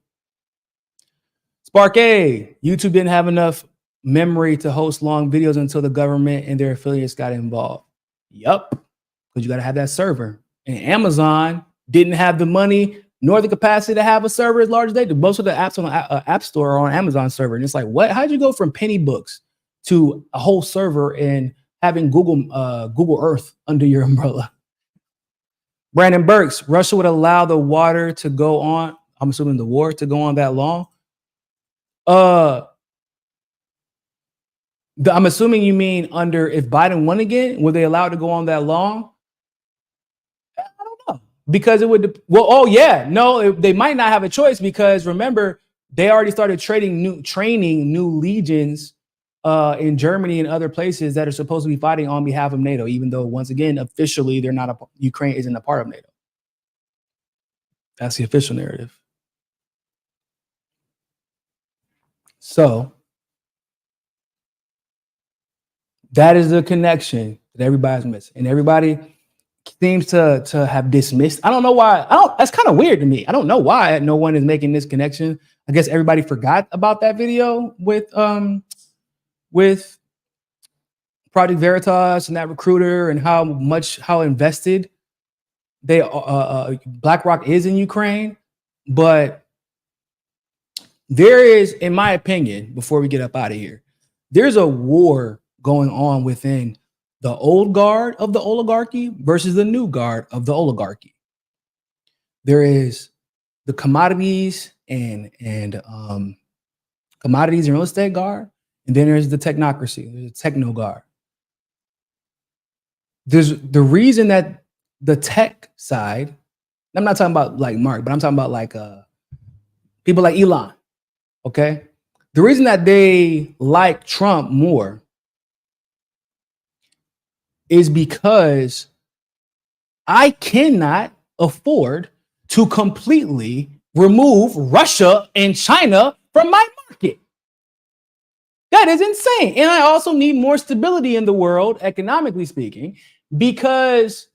Spark A, YouTube didn't have enough memory to host long videos until the government and their affiliates got involved. Yup, because you got to have that server. And Amazon didn't have the money nor the capacity to have a server as large as they do. Most of the apps on the App Store are on Amazon server. And it's like, what? How'd you go from penny books to a whole server and having Google Earth under your umbrella? Brandon Burks, Russia would allow the water to go on. I'm assuming the war to go on that long. I'm assuming you mean under if Biden won again, were they allowed to go on that long? I don't know, because it would. Well, oh yeah, no, they might not have a choice because remember they already started training new legions in Germany and other places that are supposed to be fighting on behalf of NATO, even though once again officially they're not. Ukraine isn't a part of NATO. That's the official narrative. So that is the connection that everybody's missing, and everybody seems to have dismissed. I don't know why. That's kind of weird to me. I don't know why no one is making this connection. I guess everybody forgot about that video with Project Veritas and that recruiter and how invested they BlackRock is in Ukraine. But there is, in my opinion, before we get up out of here, there's a war going on within the old guard of the oligarchy versus the new guard of the oligarchy. There is the commodities and commodities and real estate guard, and then there's the technocracy, there's the techno guard. There's the reason that the tech side, I'm not talking about like Mark, but I'm talking about like people like Elon. Okay. The reason that they like Trump more is because I cannot afford to completely remove Russia and China from my market. That is insane. And I also need more stability in the world, economically speaking, because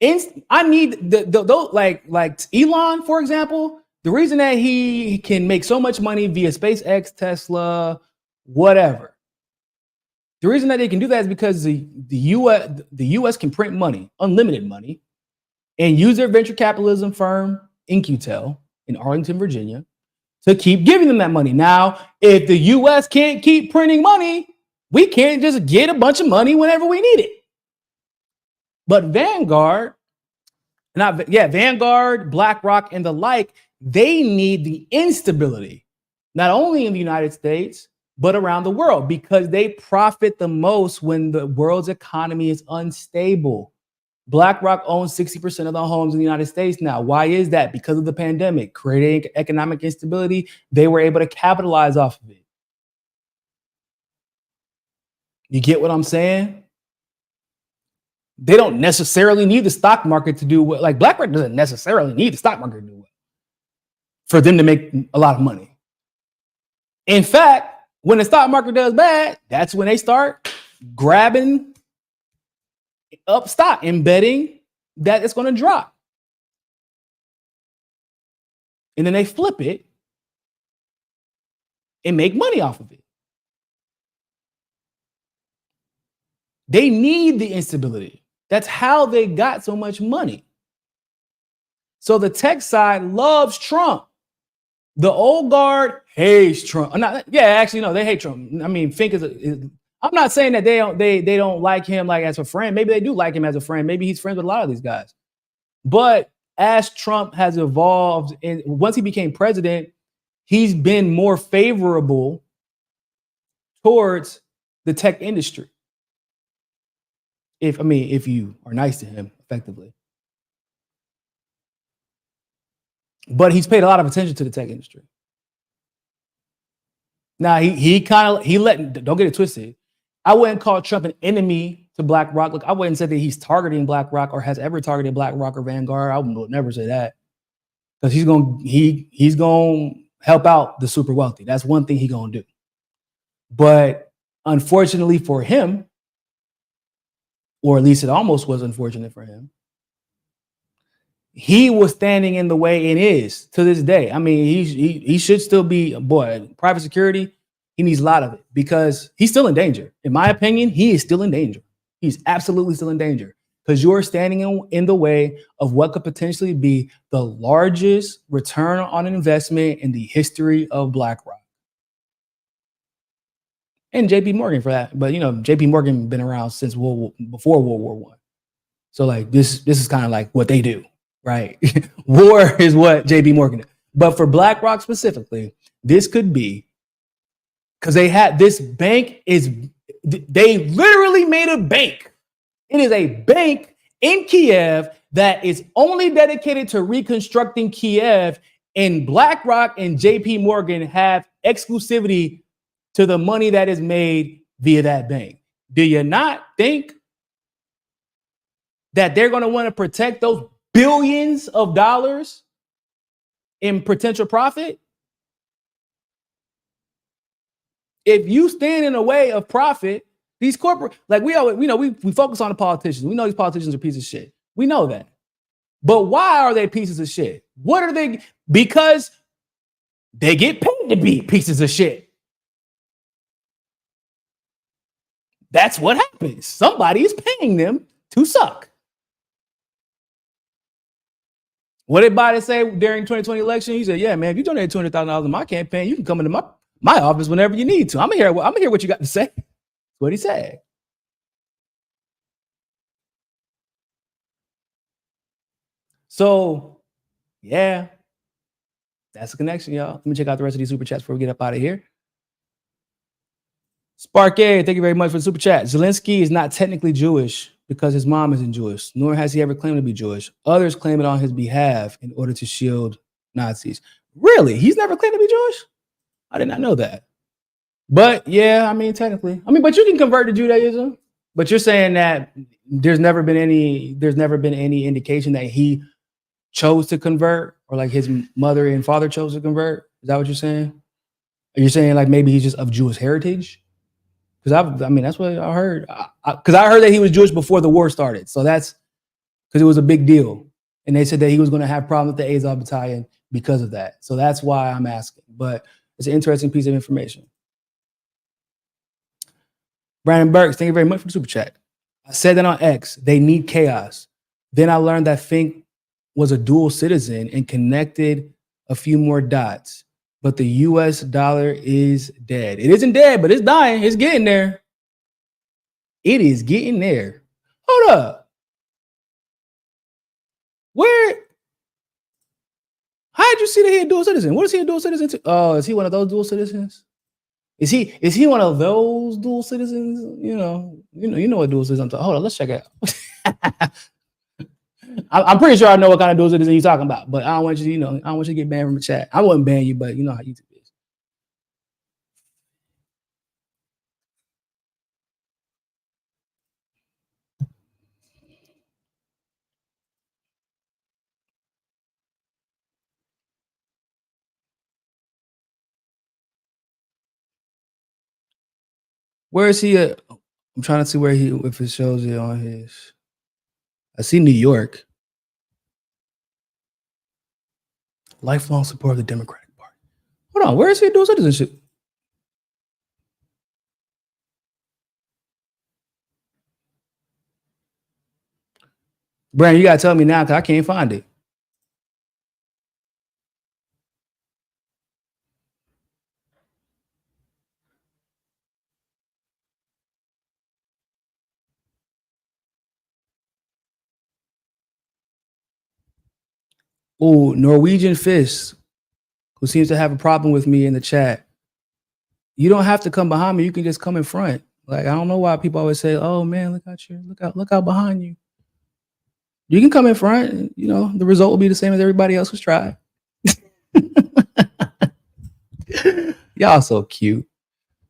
I need those like Elon, for example. The reason that he can make so much money via SpaceX, Tesla, whatever. The reason that they can do that is because the US can print money, unlimited money, and use their venture capitalism firm, InQtel, in Arlington, Virginia, to keep giving them that money. Now, if the US can't keep printing money, we can't just get a bunch of money whenever we need it. But Vanguard, BlackRock, and the like, they need the instability, not only in the United States, but around the world, because they profit the most when the world's economy is unstable. BlackRock owns 60% of the homes in the United States now. Why is that? Because of the pandemic, creating economic instability. They were able to capitalize off of it. You get what I'm saying? They don't necessarily need the stock market to do what, like BlackRock doesn't necessarily need the stock market to do what, for them to make a lot of money. In fact, when the stock market does bad, that's when they start grabbing up stock and betting that it's going to drop. And then they flip it and make money off of it. They need the instability. That's how they got so much money. So the tech side loves Trump. The old guard hates Trump. They hate Trump. I mean, Fink I'm not saying that they don't like him like as a friend. Maybe they do like him as a friend. Maybe he's friends with a lot of these guys. But as Trump has evolved, and once he became president, he's been more favorable towards the tech industry. If you are nice to him, effectively. But he's paid a lot of attention to the tech industry. Now don't get it twisted. I wouldn't call Trump an enemy to BlackRock. Look, I wouldn't say that he's targeting BlackRock or has ever targeted BlackRock or Vanguard. I would never say that, because he's gonna help out the super wealthy. That's one thing he's gonna do. But unfortunately for him, or at least it almost was unfortunate for him, he was standing in the way and is to this day. I mean, he should still be, private security, he needs a lot of it because he's still in danger. In my opinion, he is still in danger. He's absolutely still in danger because you're standing in the way of what could potentially be the largest return on investment in the history of BlackRock. And JP Morgan for that. But, JP Morgan been around since before World War I. So like this is kind of like what they do, right? War is what JP Morgan did. But for BlackRock specifically, this could be because they had this bank they literally made a bank. It is a bank in Kiev that is only dedicated to reconstructing Kiev, and BlackRock and JP Morgan have exclusivity to the money that is made via that bank. Do you not think that they're going to want to protect those billions of dollars in potential profit? If you stand in the way of profit, these corporate, like we always, we focus on the politicians. We know these politicians are pieces of shit. We know that. But why are they pieces of shit? What are they? Because they get paid to be pieces of shit. That's what happens. Somebody is paying them to suck. What did Biden say during 2020 election? He said, yeah, man, if you donate $200,000 in my campaign, you can come into my office whenever you need to. I'm gonna hear what you got to say. That's what he said. So, yeah, that's a connection, y'all. Let me check out the rest of these super chats before we get up out of here. Spark A, thank you very much for the super chat. Zelensky is not technically Jewish because his mom isn't Jewish, nor has he ever claimed to be Jewish. Others claim it on his behalf in order to shield Nazis. Really? He's never claimed to be Jewish? I did not know that. But yeah, I mean, technically. I mean, but you can convert to Judaism. But you're saying that there's never been any indication that he chose to convert, or like his mother and father chose to convert. Is that what you're saying? Are you saying like maybe he's just of Jewish heritage? Because I mean, that's what I heard. Because I heard that he was Jewish before the war started. So that's because it was a big deal. And they said that he was going to have problems with the Azov battalion because of that. So that's why I'm asking. But it's an interesting piece of information. Brandon Burks, thank you very much for the super chat. I said that on X, they need chaos. Then I learned that Fink was a dual citizen and connected a few more dots. But the US dollar is dead. It isn't dead, but it's dying. It's getting there. It is getting there. Hold up. How did you see that he a dual citizen? What is he a dual citizen to? Oh, is he one of those dual citizens? Is he one of those dual citizens? You know what dual citizens I'm talking. Hold on, let's check it out. I'm pretty sure I know what kind of dual citizen you're talking about, but I don't want you, I don't want you to get banned from the chat. I wouldn't ban you, but you know how YouTube is. Where is he at? I'm trying to see where if it shows it on his. I see New York. Lifelong support of the Democratic Party. Hold on, where is he dual citizenship? Brandon, you gotta tell me now because I can't find it. Oh, Norwegian Fist, who seems to have a problem with me in the chat. You don't have to come behind me. You can just come in front. Like, I don't know why people always say, "Oh man, look out behind you." You can come in front. And, the result will be the same as everybody else who's tried. Y'all so cute.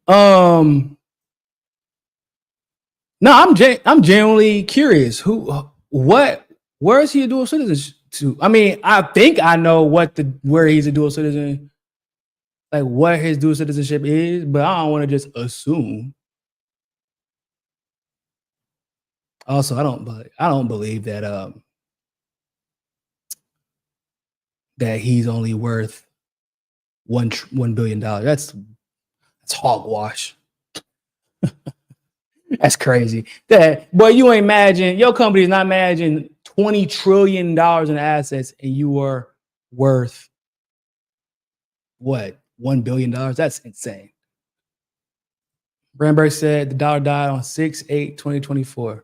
No, I'm genuinely curious. Where is he a dual citizen to? I mean, I think I know where he's a dual citizen, like what his dual citizenship is, but I don't want to just assume. Also, I don't believe that that he's only worth $1 billion. That's hogwash. That's crazy. Boy, you ain't imagine, your company is not managing $20 trillion in assets and you are worth what? $1 billion? That's insane. Brandberg said the dollar died on 6/8/2024.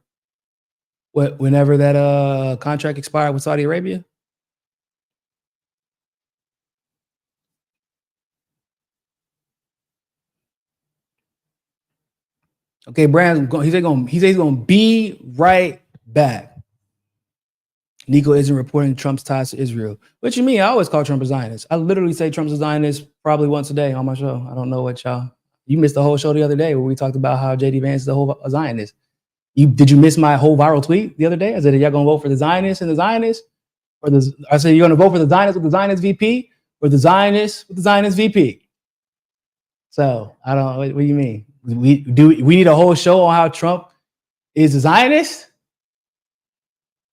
Whenever that contract expired with Saudi Arabia? Okay, Brand, he's gonna be right back. Niko isn't reporting Trump's ties to Israel. What you mean? I always call Trump a Zionist. I literally say Trump's a Zionist probably once a day on my show. I don't know what y'all. You missed the whole show the other day where we talked about how JD Vance is a Zionist. Did you miss my whole viral tweet the other day? I said, y'all gonna vote for the Zionists and the Zionists? I said, you're gonna vote for the Zionists with the Zionist VP or the Zionists with the Zionist VP? So I don't. What do you mean? We need a whole show on how Trump is a Zionist?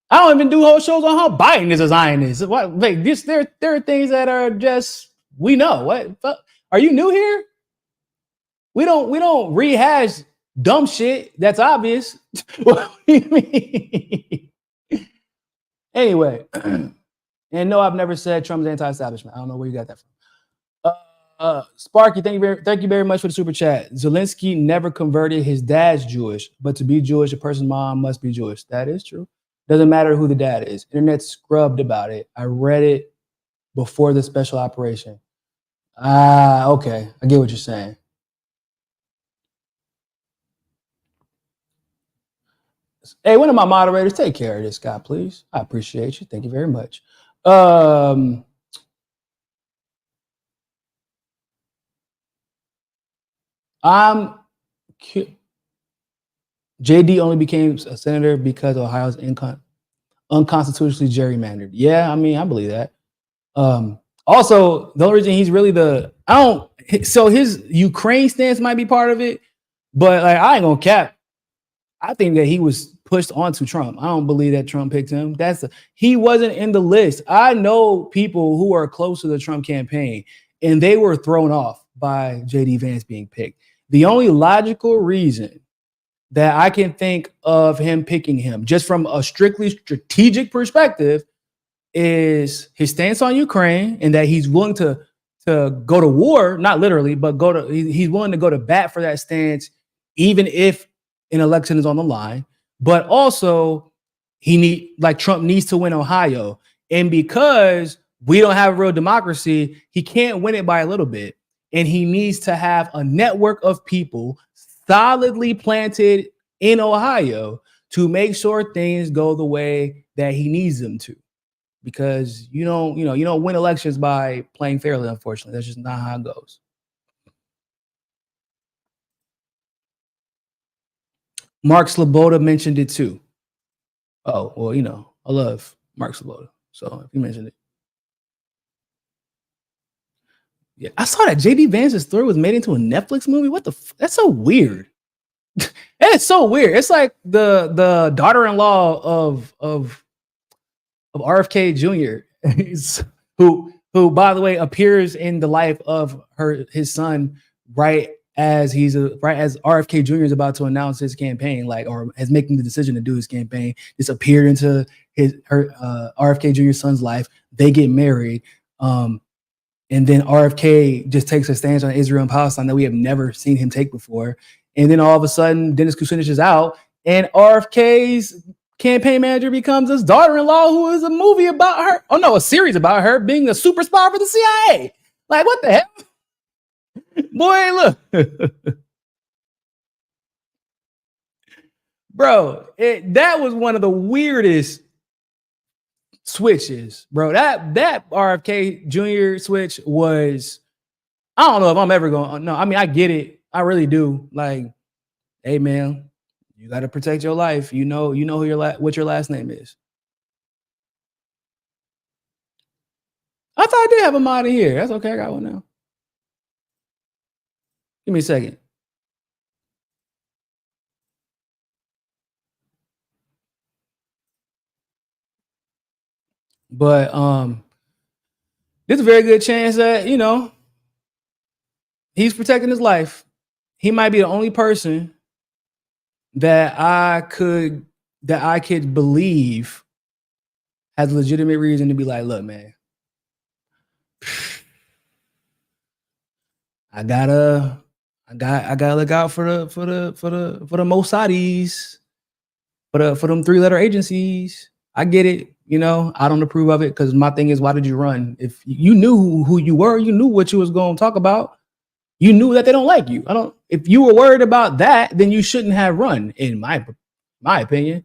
I don't even do whole shows on how Biden is a Zionist. What? Like this, there are things that are just we know. What? Are you new here? We don't rehash dumb shit that's obvious. What do you mean? Anyway, and no, I've never said Trump's anti-establishment. I don't know where you got that from. Sparky, thank you very much for the super chat. Zelensky never converted. His dad's Jewish, but to be Jewish, a person's mom must be Jewish. That is true. Doesn't matter who the dad is. Internet scrubbed about it. I read it before the special operation. Okay. I get what you're saying. Hey, one of my moderators, take care of this guy, please. I appreciate you. Thank you very much. JD only became a senator because Ohio's unconstitutionally gerrymandered. Yeah, I mean, I believe that. Also, the only reason he's really so his Ukraine stance might be part of it, but like I ain't gonna cap. I think that he was pushed onto Trump. I don't believe that Trump picked him. He wasn't in the list. I know people who are close to the Trump campaign, and they were thrown off by JD Vance being picked. The only logical reason that I can think of him picking him, just from a strictly strategic perspective, is his stance on Ukraine and that he's willing to go to war, not literally, but he's willing to go to bat for that stance, even if an election is on the line. But also, Trump needs to win Ohio, and because we don't have a real democracy, he can't win it by a little bit, and he needs to have a network of people solidly planted in Ohio to make sure things go the way that he needs them to. Because you don't win elections by playing fairly, unfortunately. That's just not how it goes. Mark Sloboda mentioned it too. Oh, well, I love Mark Sloboda. So if he mentioned it. Yeah, I saw that JD Vance's story was made into a Netflix movie. What the that's so weird. It's so weird. It's like the daughter-in-law of RFK Jr. who by the way appears in the life of his son right as RFK Jr. is about to announce his campaign, or is making the decision to do his campaign. This appeared into RFK Jr.'s son's life. They get married. And then RFK just takes a stance on Israel and Palestine that we have never seen him take before. And then all of a sudden, Dennis Kucinich is out, and RFK's campaign manager becomes his daughter-in-law, who is a movie about her. Oh no, a series about her being a super spy for the CIA. Like, what the hell? Boy, look. Bro, that was one of the weirdest switches, bro. That RFK Jr. switch was, I don't know if I'm ever going. No, I mean, I get it. I really do. Like, hey man, you got to protect your life. You know who what your last name is. I thought I did have a mod in here. That's okay. I got one now. Give me a second. But there's a very good chance that he's protecting his life. He might be the only person that I could believe has a legitimate reason to be like, look, man, I gotta look out for the Mossadis. But for them 3-letter agencies, I get it. You know, I don't approve of it because my thing is, why did you run? If you knew who you were, you knew what you was going to talk about. You knew that they don't like you. If you were worried about that, then you shouldn't have run, in my opinion.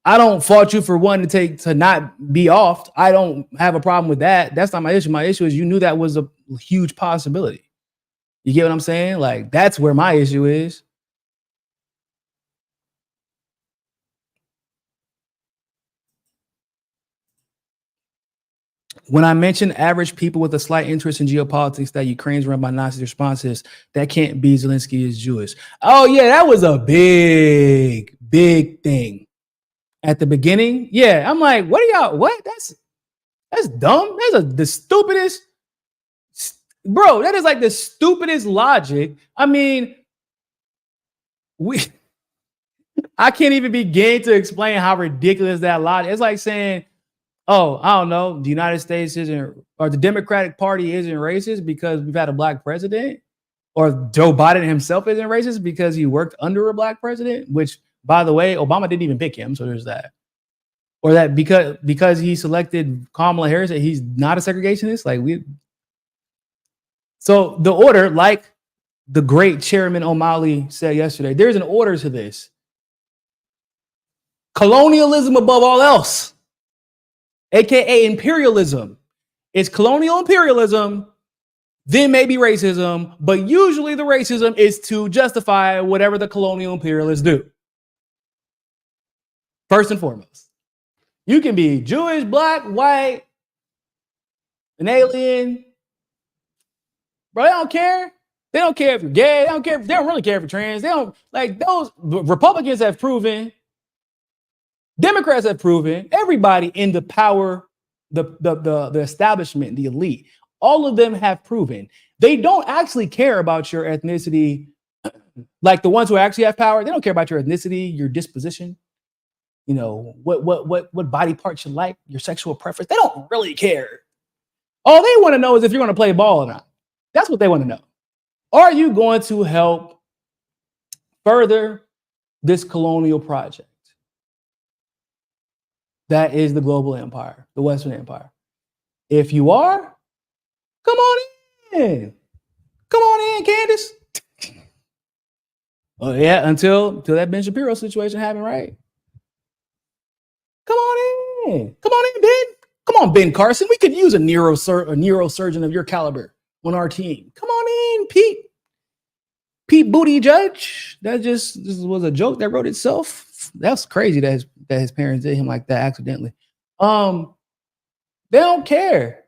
I don't fault you for wanting to not be off. I don't have a problem with that. That's not my issue. My issue is you knew that was a huge possibility. You get what I'm saying? Like, that's where my issue is. When I mentioned average people with a slight interest in geopolitics that Ukraine's run by Nazis, responses that can't be Zelensky is Jewish. Oh yeah, that was a big thing at the beginning. Yeah, I'm like, what are y'all? What? That's dumb. The stupidest, bro. That is like the stupidest logic. I mean, I can't even begin to explain how ridiculous that logic. It's like saying, oh, I don't know, the United States isn't, or the Democratic Party isn't racist because we've had a black president, or Joe Biden himself isn't racist because he worked under a black president, which, by the way, Obama didn't even pick him, so there's that. Or that because he selected Kamala Harris, that he's not a segregationist. So the order, like the great Chairman O'Malley said yesterday, there's an order to this. Colonialism above all else. AKA imperialism. It's colonial imperialism, then maybe racism, but usually the racism is to justify whatever the colonial imperialists do. First and foremost, you can be Jewish, black, white, an alien, bro. They don't care. They don't care if you're gay. They don't care. They don't really care if you're trans. They don't, like, those Republicans have proven, Democrats have proven, everybody in the power, the establishment, the elite, all of them have proven they don't actually care about your ethnicity. Like the ones who actually have power, they don't care about your ethnicity, your disposition, you know, what body parts you like, your sexual preference. They don't really care. All they want to know is if you're going to play ball or not. That's what they want to know. Are you going to help further this colonial project that is the global empire, the Western Empire? If you are, come on in. Come on in, Candace. Oh yeah, until that Ben Shapiro situation happened, right? Come on in. Come on in, Ben. Come on, Ben Carson. We could use a neurosurgeon of your caliber on our team. Come on in, Pete. Pete Buttigieg. This was a joke that wrote itself. That's crazy that his parents did him like that accidentally. They don't care,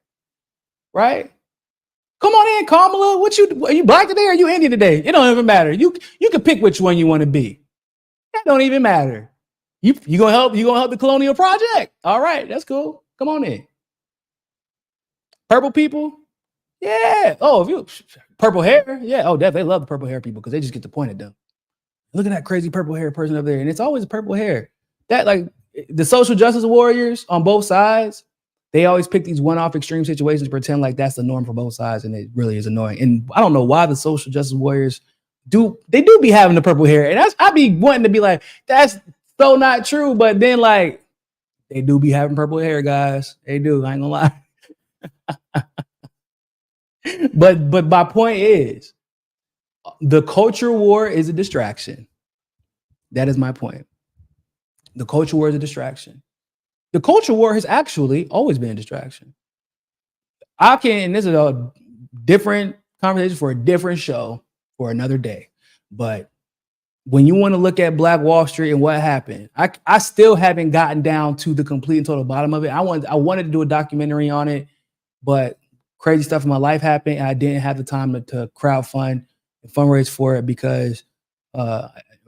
right? Come on in, Kamala. Are you black today or are you Indian today? It don't even matter. You can pick which one you want to be. That don't even matter. You gonna help the colonial project. All right, that's cool. Come on in. Purple people? Yeah. Oh, if you purple hair, yeah. Oh, they love the purple hair people because they just get to point at them. Look at that crazy purple hair person up there, and it's always purple hair. That, like, the social justice warriors on both sides, they always pick these one-off extreme situations to pretend like that's the norm for both sides, and it really is annoying. And I don't know why the social justice warriors do be having the purple hair, and I be wanting to be like, that's so not true, but then, like, they do be having purple hair, guys. They do. I ain't gonna lie. But my point is, the culture war is a distraction. That is my point. The culture war is a distraction. The culture war has actually always been a distraction. And this is a different conversation for a different show for another day. But when you want to look at Black Wall Street and what happened, I still haven't gotten down to the complete and total bottom of it. I wanted to do a documentary on it, but crazy stuff in my life happened, and I didn't have the time to crowdfund and fundraise for it because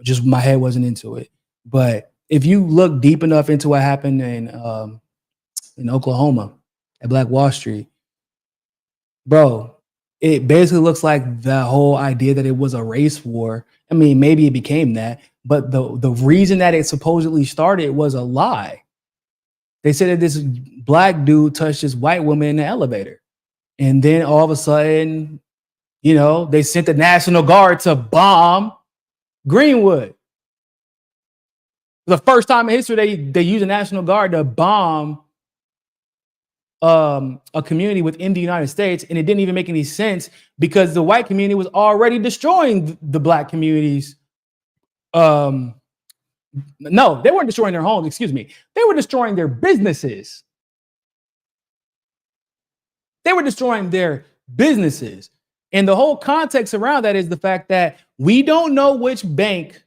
just my head wasn't into it. But if you look deep enough into what happened in Oklahoma at Black Wall Street, bro, it basically looks like the whole idea that it was a race war. I mean, maybe it became that, but the reason that it supposedly started was a lie. They said that this black dude touched this white woman in the elevator. And then all of a sudden, you know, they sent the National Guard to bomb Greenwood. The first time in history they used the National Guard to bomb a community within the United States, and it didn't even make any sense because the white community was already destroying the black communities. No, they weren't destroying their homes, excuse me. They were destroying their businesses. They were destroying their businesses. And the whole context around that is the fact that we don't know which bank,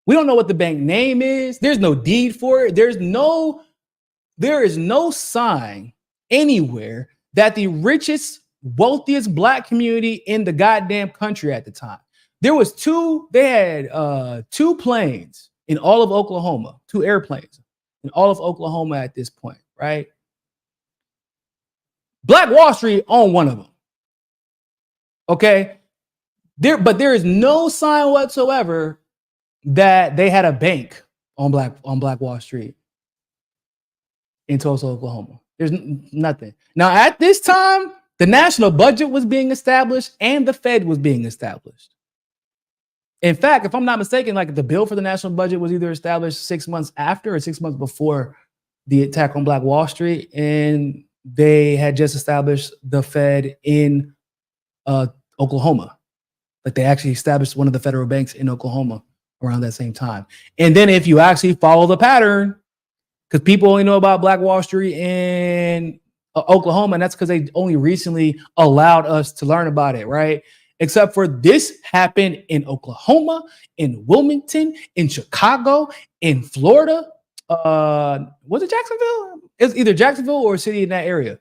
we don't know what the bank name is. There's no deed for it. There is no sign anywhere that the richest, wealthiest black community in the goddamn country at the time. They had two planes in all of Oklahoma, 2 airplanes in all of Oklahoma at this point, right? Black Wall Street owned one of them. Okay. But there is no sign whatsoever that they had a bank on Black Wall Street in Tulsa, Oklahoma. There's nothing. Now, at this time, the national budget was being established and the Fed was being established. In fact, if I'm not mistaken, like the bill for the national budget was either established 6 months after or 6 months before the attack on Black Wall Street, and they had just established the Fed in Oklahoma. Like they actually established one of the federal banks in Oklahoma around that same time. And then if you actually follow the pattern, because people only know about Black Wall Street in Oklahoma, and that's because they only recently allowed us to learn about it, right? Except for this happened in Oklahoma, in Wilmington, in Chicago, in Florida. Was it Jacksonville? It's either Jacksonville or a city in that area.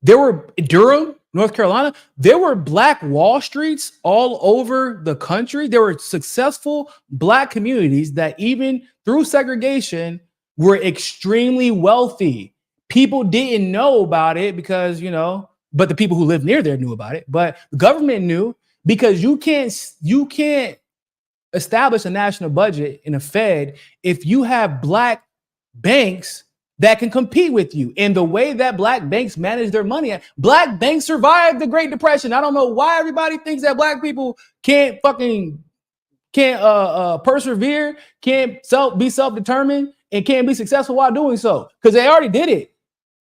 There were Durham, North Carolina. There were Black Wall Streets all over the country. There were successful Black communities that even through segregation were extremely wealthy. People didn't know about it because, but the people who lived near there knew about it. But the government knew because you can't establish a national budget in a Fed if you have Black banks that can compete with you. And the way that Black banks manage their money, Black banks survived the Great Depression. I don't know why everybody thinks that Black people can't persevere, can't be self-determined, and can't be successful while doing so, because they already did it.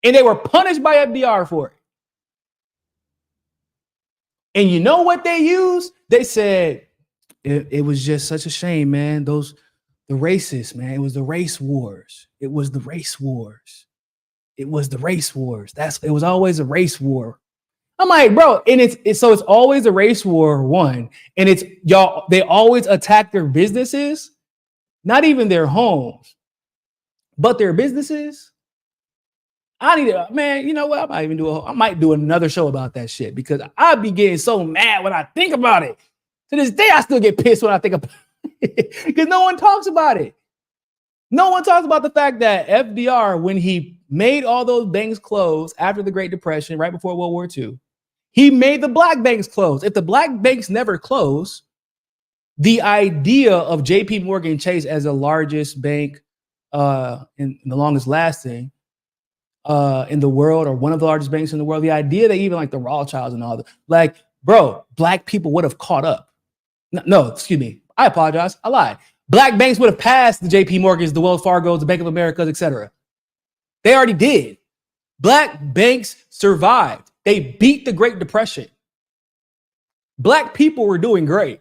And they were punished by FDR for it. And you know what they used? They said, it was just such a shame, man. The racists, man. It was the race wars. It was the race wars. It was the race wars. It was always a race war. I'm like, bro, and it's always a race war, one. And it's y'all, they always attack their businesses, not even their homes, but their businesses. Man, you know what? I might do another show about that shit because I be getting so mad when I think about it. To this day, I still get pissed when I think about it because no one talks about it. No one talks about the fact that FDR, when he made all those banks close after the Great Depression, right before World War II, he made the Black banks close. If the Black banks never close, the idea of JP Morgan Chase as the largest bank and the longest lasting in the world, or one of the largest banks in the world, the idea that even like the Rothschilds and all that, like, bro, Black people would have caught up. No, excuse me. I apologize. I lied. Black banks would have passed the JP Morgans, the Wells Fargos, the Bank of America, etc. They already did. Black banks survived. They beat the Great Depression. Black people were doing great.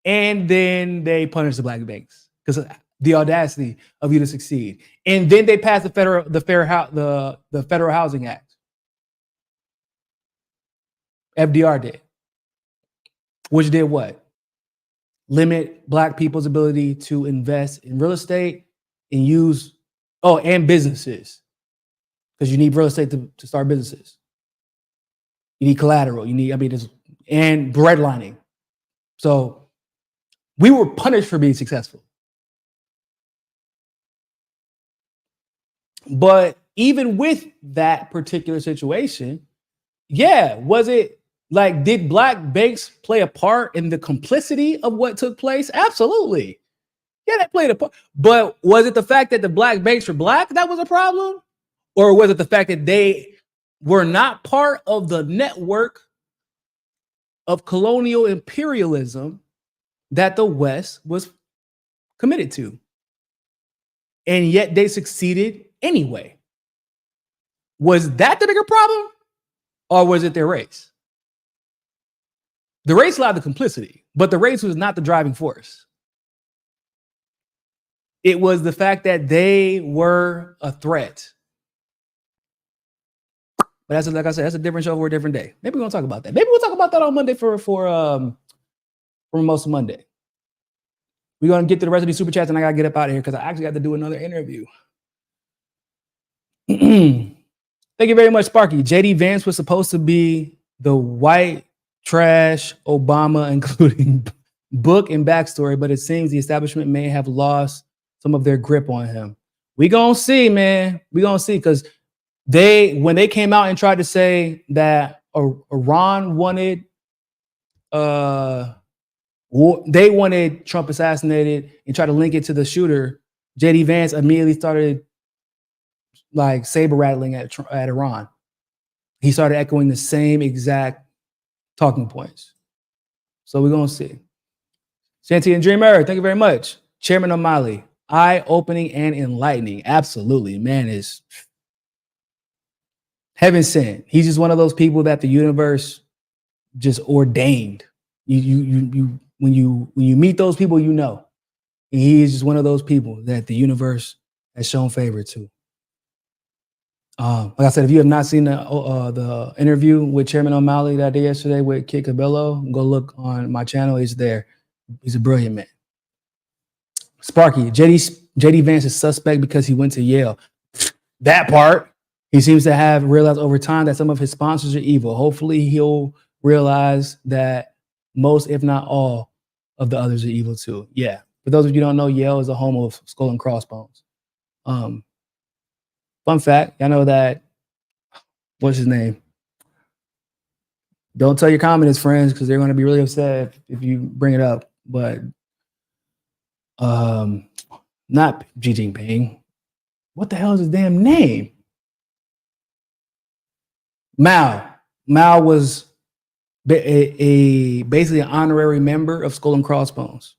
And then they punished the Black banks because of the audacity of you to succeed. And then they passed the Federal Housing Act. FDR did. Which did what? Limit Black people's ability to invest in real estate and and businesses. Because you need real estate to start businesses. You need collateral. And redlining. So we were punished for being successful. But even with that particular situation, was it like, did Black banks play a part in the complicity of what took place? Absolutely. Yeah, they played a part. But was it the fact that the Black banks were Black that was a problem? Or was it the fact that they were not part of the network of colonial imperialism that the West was committed to. And yet they succeeded anyway. Was that the bigger problem? Or was it their race? The race allowed the complicity, but the race was not the driving force. It was the fact that they were a threat. But that's, like I said, that's a different show for a different day. Maybe we're gonna talk about that. Maybe we'll talk about that on Monday for most Monday. We're gonna get to the rest of these super chats, and I gotta get up out of here because I actually got to do another interview. Thank you very much, Sparky. JD Vance was supposed to be the white trash Obama, including book and backstory, but it seems the establishment may have lost some of their grip on him. We gonna see, man. We gonna see, because when they came out and tried to say that Iran wanted, they wanted Trump assassinated and tried to link it to the shooter, JD Vance immediately started like saber rattling at Iran. He started echoing the same exact talking points. So we're gonna see. Shanti and Dreamer, thank you very much. Chairman O'Malley, eye-opening and enlightening. Absolutely, man, is heaven sent. He's just one of those people that the universe just ordained. You when you meet those people, you know. And he is just one of those people that the universe has shown favor to. Like I said, if you have not seen the interview with Chairman O'Malley that I did yesterday with Kid Cabello, go look on my channel. It's there. He's a brilliant man. Sparky, JD Vance is suspect because he went to Yale. That part. He seems to have realized over time that some of his sponsors are evil. Hopefully he'll realize that most, if not all, of the others are evil too. Yeah. For those of you who don't know, Yale is a home of skull and crossbones. Fun fact, I know that, what's his name? Don't tell your communist friends because they're going to be really upset if you bring it up. But not Xi Jinping. What the hell is his damn name? Mao. Mao was basically an honorary member of Skull and Crossbones.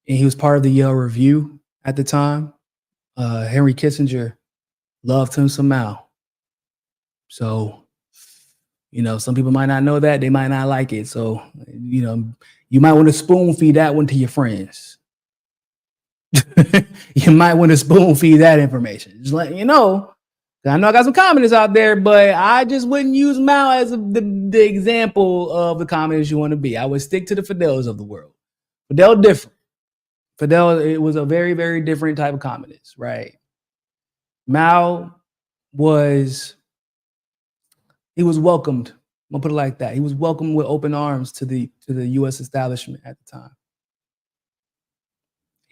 And he was part of the Yale Review at the time. Henry Kissinger loved him some Mao. So, some people might not know that. They might not like it. So, you might want to spoon feed that one to your friends. You might want to spoon feed that information. Just letting you know. I know I got some communists out there, but I just wouldn't use Mao as the example of the communist you want to be. I would stick to the Fidels of the world. Fidel different. Fidel, it was a very, very different type of communist, right? Mao he was welcomed. I'm gonna put it like that. He was welcomed with open arms to the U.S. establishment at the time.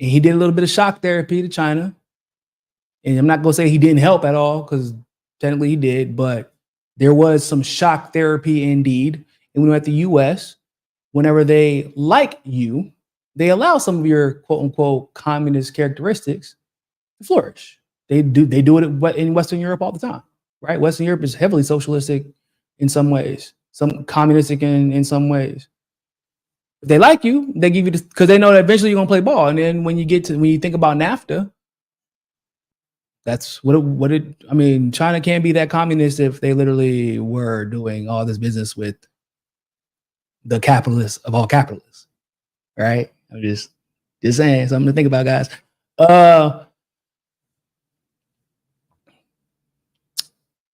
And he did a little bit of shock therapy to China. And I'm not going to say he didn't help at all, because technically he did, but there was some shock therapy indeed. And when we're at the US, whenever they like you, they allow some of your quote unquote communist characteristics to flourish. They do it in Western Europe all the time, right? Western Europe is heavily socialistic in some ways, some communistic in some ways. If they like you, they give you this because they know that eventually you're going to play ball. And then when you think about NAFTA, that's China can't be that communist if they literally were doing all this business with the capitalists of all capitalists, right? I'm just saying, something to think about, guys.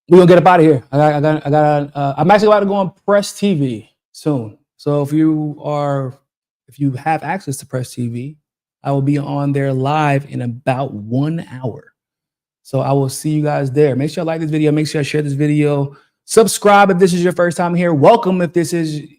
We're gonna get up out of here. I'm actually about to go on Press TV soon. So if you have access to Press TV, I will be on there live in about 1 hour. So I will see you guys there. Make sure you like this video. Make sure you share this video. Subscribe if this is your first time here. Welcome if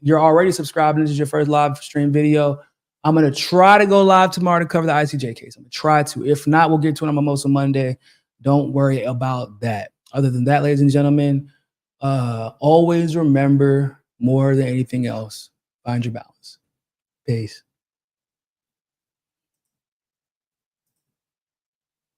you're already subscribed and this is your first live stream video. I'm going to try to go live tomorrow to cover the ICJ case. I'm going to try to. If not, we'll get to it on Mimosa Monday. Don't worry about that. Other than that, ladies and gentlemen, always remember, more than anything else, find your balance. Peace.